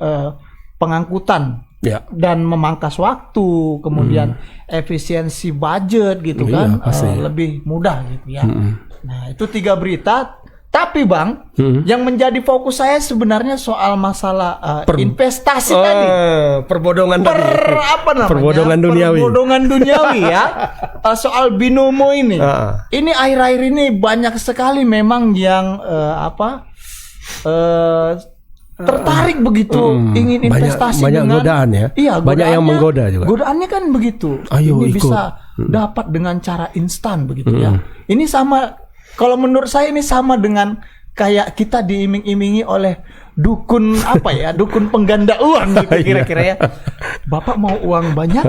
pengangkutan. Dan memangkas waktu, kemudian efisiensi budget gitu kan, lebih mudah gitu ya. Nah itu 3 berita. Tapi Bang, yang menjadi fokus saya sebenarnya soal masalah investasi tadi. Perbodongan tadi. Perbodongan duniawi ya. Soal binomo ini. Ini akhir-akhir ini banyak sekali memang yang tertarik begitu, ingin investasi banyak dengan godaan ya. Iya, banyak yang menggoda juga. Godaannya kan begitu. Ayo ini ikut. Bisa dapat dengan cara instan begitu ya. Ini sama, kalau menurut saya ini sama dengan kayak kita diiming-imingi oleh dukun dukun pengganda uang gitu kira-kira ya. Bapak mau uang banyak,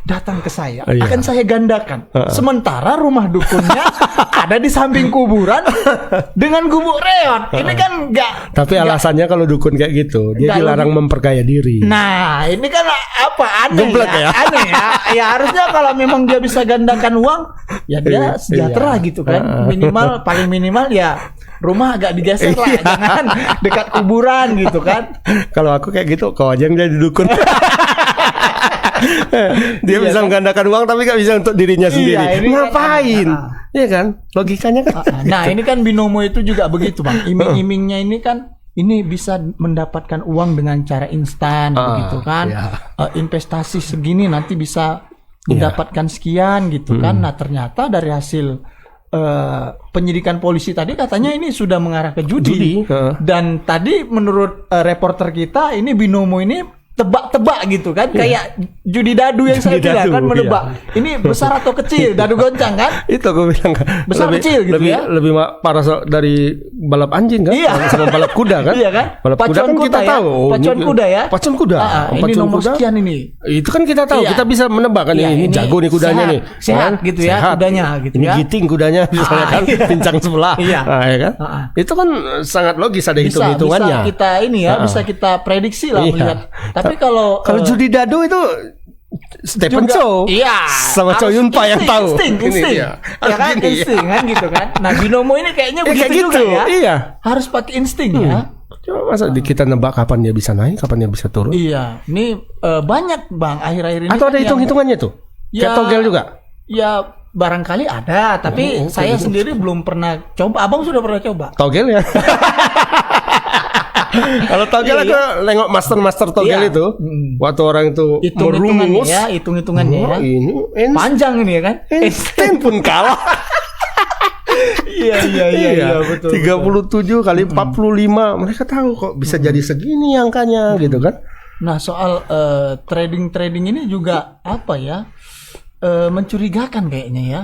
datang ke saya, akan saya gandakan. Sementara rumah dukunnya ada di samping kuburan dengan gubuk reot. Ini kan enggak. Tapi alasannya kalau dukun kayak gitu, dia dilarang memperkaya diri. Nah, ini kan aneh ya. Aneh ya. Ya harusnya kalau memang dia bisa gandakan uang, ya dia sejahtera gitu kan. Paling minimal ya rumah agak digeser lah, jangan dekat kuburan gitu kan. Kalau aku kayak gitu, kau aja yang jadi dukun. Dia bisa menggandakan uang tapi gak bisa untuk dirinya sendiri. Ngapain? Iya kan? Logikanya kan. Nah ini kan binomo itu juga begitu Bang. Iming-imingnya ini kan, ini bisa mendapatkan uang dengan cara instan begitu kan. Investasi segini nanti bisa mendapatkan sekian gitu kan. Nah ternyata dari hasil penyidikan polisi tadi katanya ini sudah mengarah ke judi. Dan tadi menurut reporter kita ini binomo ini tebak-tebak gitu kan, kayak judi dadu yang saya bilang kan, menebak ini besar atau kecil, dadu goncang kan. Itu aku bilang kan, besar kecil gitu ya. Lebih parah dari balap anjing kan, sama balap kuda kan. Iya kan, balap kuda kan kita tahu, pacuan kuda ya, pacuan kuda. Ini nomor sekian ini, itu kan kita tahu, kita bisa menebak kan, ini jago nih kudanya nih, sehat gitu ya kudanya gitu ya, ini giting kudanya misalnya kan, pincang sebelah, ya kan. Itu kan sangat logis, ada hitung-hitungannya. Bisa kita ini ya, bisa kita prediksi lah melihat. Tapi kalau judi dadu itu Stephen Chow sama Chow Yun Fat yang tahu. Insting. Ya kan, insting kan gitu kan. Nah, binomo ini kayaknya begitu juga ya. Iya. Harus pakai insting ya. Coba masa kita nebak kapan dia bisa naik, kapan dia bisa turun. Iya. Ini banyak Bang akhir-akhir ini. Atau ada hitung-hitungannya tuh? Kayak togel juga? Ya barangkali ada, tapi saya sendiri belum pernah coba. Abang sudah pernah coba? Togel ya? Kalau togel aku nengok master togel itu, waktu orang itu merumus, hitung-hitungannya ya. Ini panjang ini ya kan? Einstein pun kalah. Iya betul. 37 kali 45, mereka tahu kok bisa jadi segini angkanya gitu kan. Nah soal trading ini juga mencurigakan kayaknya ya.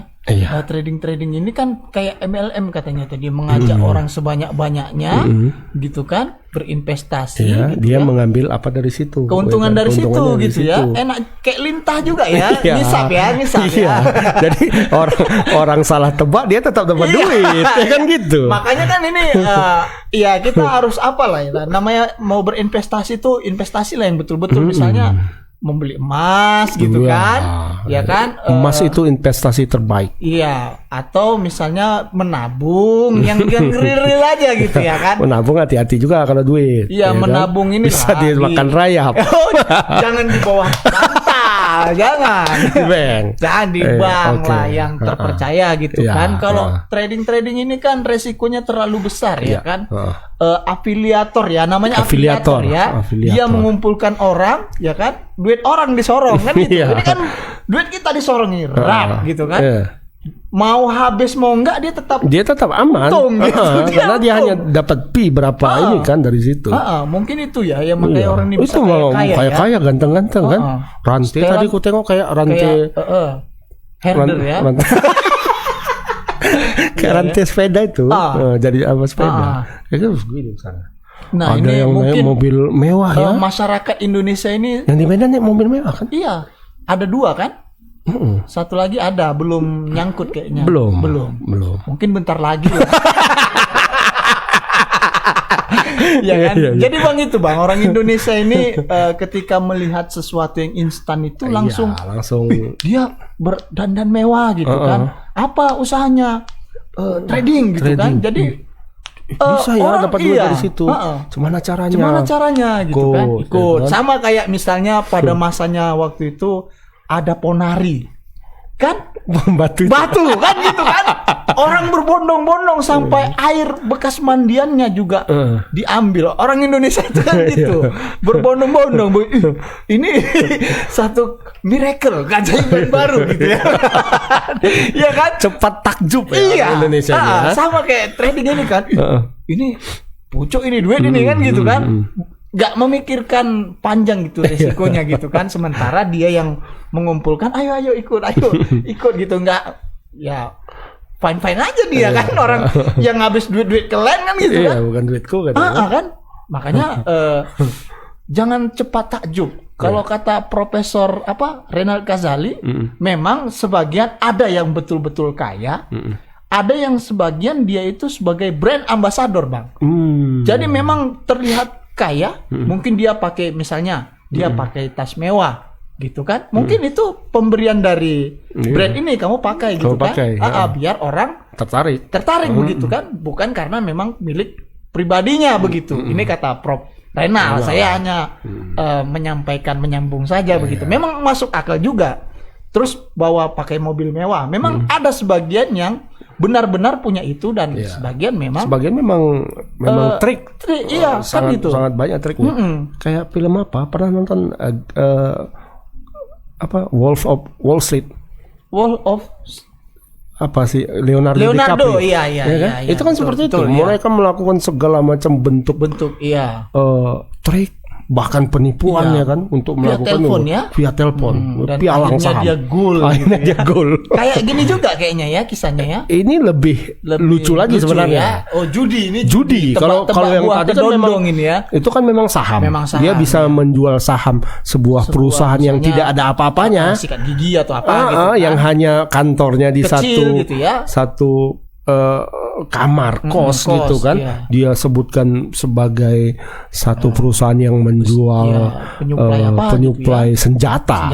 Trading ini kan kayak MLM katanya tadi, mengajak orang sebanyak-banyaknya gitu kan, berinvestasi gitu dia mengambil apa dari situ, keuntungan dari situ gitu ya, enak kayak lintah juga ya. Ngisap ya. Jadi orang salah tebak dia tetap dapat duit ya kan gitu. Makanya kan ini kita harus namanya mau berinvestasi tuh investasi lah yang betul-betul, misalnya membeli emas gitu kan, ya kan? Emas itu investasi terbaik. Iya, atau misalnya menabung yang real aja gitu ya kan? Menabung hati-hati juga kalau duit. Iya, menabung kan? Ini bisa dimakan rayap. Jangan di bawah bantal, jangan. Jangan di bank lah yang terpercaya gitu kan. Kalau trading ini kan resikonya terlalu besar ya kan? Afiliator ya, namanya afiliator ya. Dia mengumpulkan orang ya kan, duit orang disorong kan gitu. Ini kan duit kita disorong nih, gitu kan. Mau habis mau enggak dia tetap aman. Untung, gitu. Karena dia hanya dapat pi berapa ini kan dari situ. Mungkin itu ya yang makanya orang ini bisa kaya ganteng-ganteng kan. Rantai tadi ku tengok kayak rantai herder ya. Kayak rantai sepeda itu. Jadi apa sepeda? Kayaknya harus gue di sana. Nah, ada ini yang mungkin naik mobil mewah ya. Masyarakat Indonesia ini Yang di Medan naik mobil mewah kan? iya, ada 2 kan? Satu lagi ada, belum nyangkut kayaknya. Belum. Mungkin bentar lagi lah. Ya kan? Iya. Jadi Bang itu Bang, orang Indonesia ini ketika melihat sesuatu yang instan itu langsung dia berdandan mewah gitu kan. Apa usahanya? Trading gitu kan. Jadi bisa ya dapat duit dari situ. Gimana caranya gitu kan? Ikut. Sama kayak misalnya pada masanya waktu itu ada ponari. Kan batu kan gitu kan. Orang berbondong-bondong sampai air bekas mandiannya juga diambil. Orang Indonesia itu kan gitu. Berbondong-bondong. Ini satu miracle, keajaiban baru gitu ya. Iya kan? Cepat takjub ya Indonesia ya. Sama kayak trading ini kan. Ini pucuk ini duit ini kan gitu kan. Gak memikirkan panjang gitu resikonya gitu kan, sementara dia yang mengumpulkan ayo ikut gitu, nggak ya fine aja dia kan, orang yang habis duit kalian kan gitu kan. Bukan duitku kan. Makanya jangan cepat takjub. Kalau kata Profesor Renald Ghazali, memang sebagian ada yang betul-betul kaya, ada yang sebagian dia itu sebagai brand ambassador Bang. Jadi memang terlihat kaya, mungkin dia pakai misalnya dia pakai tas mewah gitu kan, mungkin itu pemberian dari brand ini, kamu pakai gitu kan, biar orang tertarik begitu kan, bukan karena memang milik pribadinya begitu. Ini kata Prof Renald, saya hanya menyampaikan, menyambung saja begitu. Memang masuk akal juga. Terus bawa pakai mobil mewah, memang ada sebagian yang benar-benar punya itu, dan sebagian memang trik. Iya, kan gitu. Sangat banyak triknya. Kayak film apa? Pernah nonton Wolf of Wall Street? Apa sih? Leonardo DiCaprio. Iya. Itu kan seperti itu. Mereka melakukan segala macam bentuk trik, bahkan penipuannya kan, untuk melakukan via telepon, pialang saham. Akhirnya dia gol. Kayak gini juga kayaknya ya kisahnya ya. Ini lebih lucu lagi sebenarnya. Ya. Oh, judi. Kalau yang tadi kan memang ini ya. Itu kan memang saham. Dia bisa menjual saham sebuah perusahaan yang tidak ada apa-apanya. Sikat gigi atau apa gitu. Yang hanya kantornya di kecil, satu kamar kos gitu kan. Iya. Dia sebutkan sebagai satu perusahaan yang menjual penyuplai senjata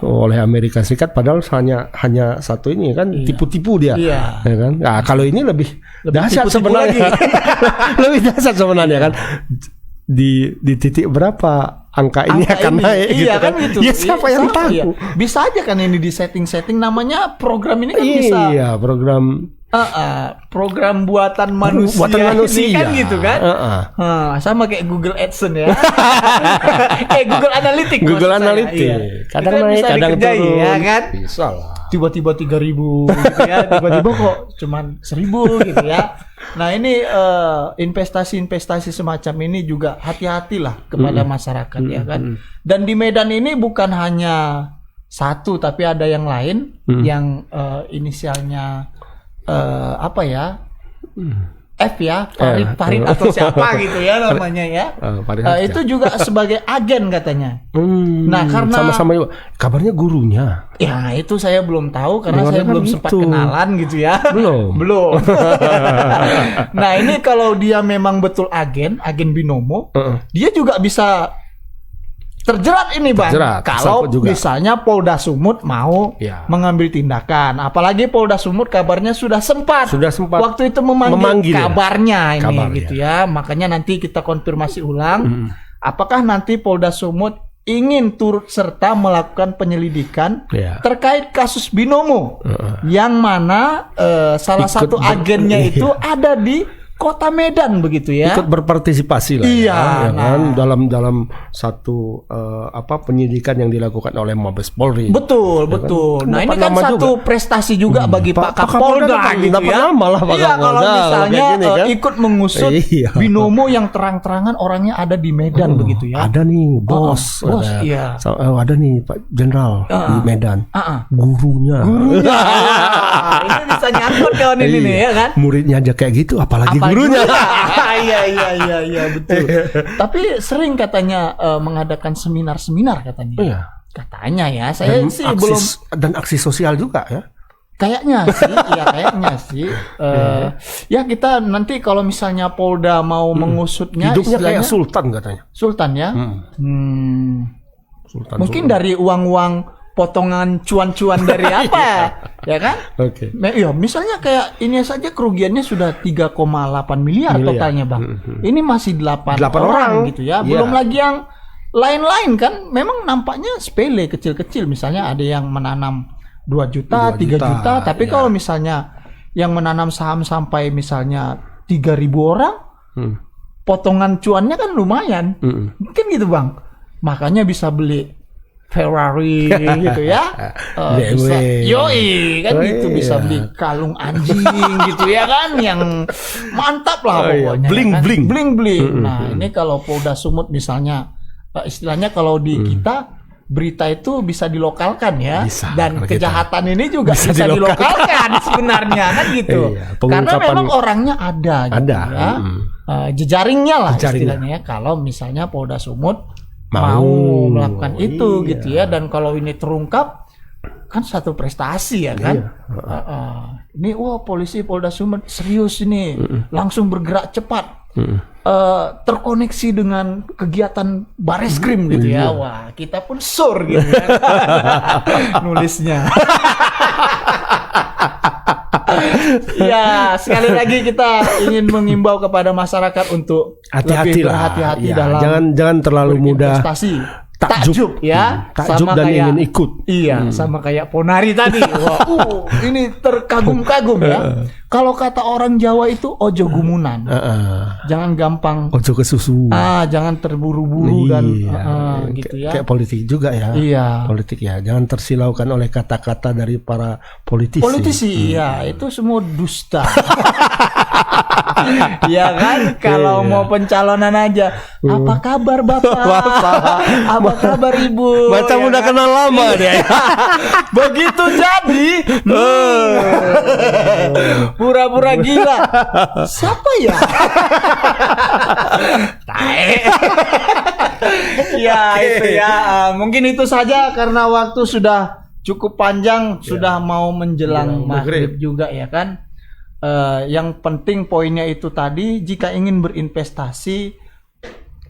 oleh Amerika Serikat, padahal hanya satu ini kan, tipu-tipu dia. Ya kan? Nah, kalau ini lebih dahsyat sebenarnya. Lebih dahsyat sebenarnya kan. Di titik berapa angka ini akan naik gitu kan. Gitu. Ya siapa yang tahu? Iya. Bisa aja kan ini di setting namanya program ini kan bisa. Iya, program buatan manusia. Ini kan gitu kan. Sama kayak Google AdSense ya. Google Analytics. Kadang naik, kadang turun. Ya kan? Bisa lah. Tiba-tiba 3.000 gitu ya, tiba-tiba kok cuman 1.000 gitu ya. Nah ini investasi semacam ini juga hati-hatilah kepada masyarakat ya kan. Dan di Medan ini bukan hanya satu, tapi ada yang lain yang inisialnya F ya, Farid atau siapa gitu ya namanya ya. Itu juga sebagai agen katanya. Nah karena sama-sama juga. Kabarnya gurunya. Ya itu saya belum tahu karena saya belum sempat kenalan gitu ya. Belum. Nah ini kalau dia memang betul agen binomo, dia juga bisa terjerat ini Bang. Kalau misalnya Polda Sumut mau mengambil tindakan, apalagi Polda Sumut kabarnya sudah sempat waktu itu memanggil kabarnya ini gitu ya. Makanya nanti kita konfirmasi ulang apakah nanti Polda Sumut ingin turut serta melakukan penyelidikan terkait kasus binomo yang mana salah satu agennya itu ada di Kota Medan begitu ya. Ikut berpartisipasi lah ya kan dalam satu penyidikan yang dilakukan oleh Mabes Polri. Betul. Nah, ini kan satu prestasi juga bagi Pak Kapolda gitu ya. Iya, kalau misalnya ikut mengusut binomo yang terang-terangan orangnya ada di Medan begitu ya. Ada nih bos. Ada nih Pak Jenderal di Medan. Gurunya. Ini bisa nyangkut kawan ini nih ya kan. Muridnya aja kayak gitu, apalagi gurunya. Iya betul. Tapi sering katanya mengadakan seminar katanya. Iya. Katanya ya, saya sih belum. Dan aksi sosial juga ya. Kayaknya sih. Ya kita nanti kalau misalnya Polda mau mengusutnya, hidupnya kayak sultan katanya. Sultan ya. Sultan, mungkin dari uang potongan cuan-cuan dari apa, ya kan? Oke. Iya, misalnya kayak ini saja kerugiannya sudah 3,8 miliar totalnya, Bang. Ini masih 8 orang gitu ya. Belum lagi yang lain-lain kan. Memang nampaknya sepele, kecil-kecil. Misalnya ada yang menanam 2 juta, 3 juta, tapi kalau misalnya yang menanam saham sampai misalnya 3.000 orang, potongan cuannya kan lumayan. Mungkin gitu, Bang. Makanya bisa beli Ferrari gitu ya. Bisa kan gitu, bisa beli kalung anjing gitu ya kan, yang mantap lah pokoknya. Bling-bling. Nah, ini kalau Polda Sumut misalnya, istilahnya kalau di kita berita itu bisa dilokalkan ya, dan kejahatan ini juga bisa dilokalkan sebenarnya kan gitu. Karena memang orangnya ada gitu ya. Jejaringnya lah istilahnya ya, kalau misalnya Polda Sumut mau melakukan itu gitu ya. Dan kalau ini terungkap kan satu prestasi ya kan. Ini polisi Polda Sumut serius ini, langsung bergerak cepat. Terkoneksi dengan kegiatan Bareskrim gitu ya. Wah, kita pun sur gitu ya. Nulisnya. Ya, sekali lagi kita ingin mengimbau kepada masyarakat untuk hati-hati dalam jangan terlalu mudah takjub ya, takjub dan kayak, ingin ikut. Iya, sama kayak Ponari tadi. Wah, ini terkagum-kagum ya. Kalau kata orang Jawa itu ojo gumunan. Jangan gampang. Ojo kesusu. Jangan terburu-buru dan gitu ya. Kayak politik juga ya. Iya. Politik ya. Jangan tersilaukan oleh kata-kata dari para politisi. Iya, itu semua dusta. Ya kan, kalau mau pencalonan aja. Apa kabar Bapak? Apa kabar Ibu? Macam udah kenal lama deh. Begitu jadi. Pura-pura gila. Siapa ya? Ya itu ya. Mungkin itu saja karena waktu sudah cukup panjang, sudah mau menjelang maghrib juga ya kan. Yang penting poinnya itu tadi, jika ingin berinvestasi,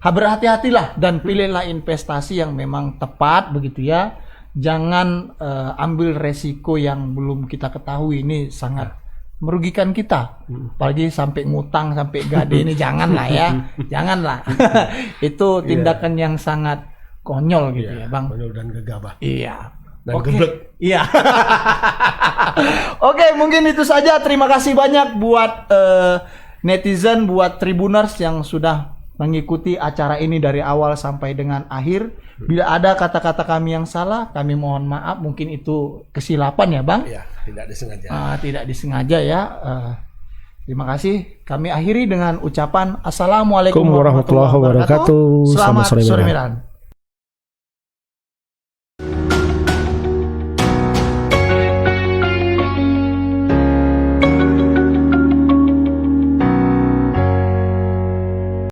berhati-hatilah dan pilihlah investasi yang memang tepat begitu ya. Jangan ambil resiko yang belum kita ketahui, ini sangat merugikan kita. Apalagi sampai ngutang, sampai gade ini janganlah ya. Janganlah. Itu tindakan yang sangat konyol gitu ya, Bang. Konyol dan gegabah. Iya. Dan geblek. Iya. Oke, mungkin itu saja. Terima kasih banyak buat netizen, buat Tribuners yang sudah mengikuti acara ini dari awal sampai dengan akhir. Bila ada kata-kata kami yang salah, kami mohon maaf. Mungkin itu kesilapan ya, Bang? Iya, tidak disengaja. Tidak disengaja ya. Terima kasih. Kami akhiri dengan ucapan Assalamualaikum warahmatullahi wabarakatuh. Selamat sore Medan.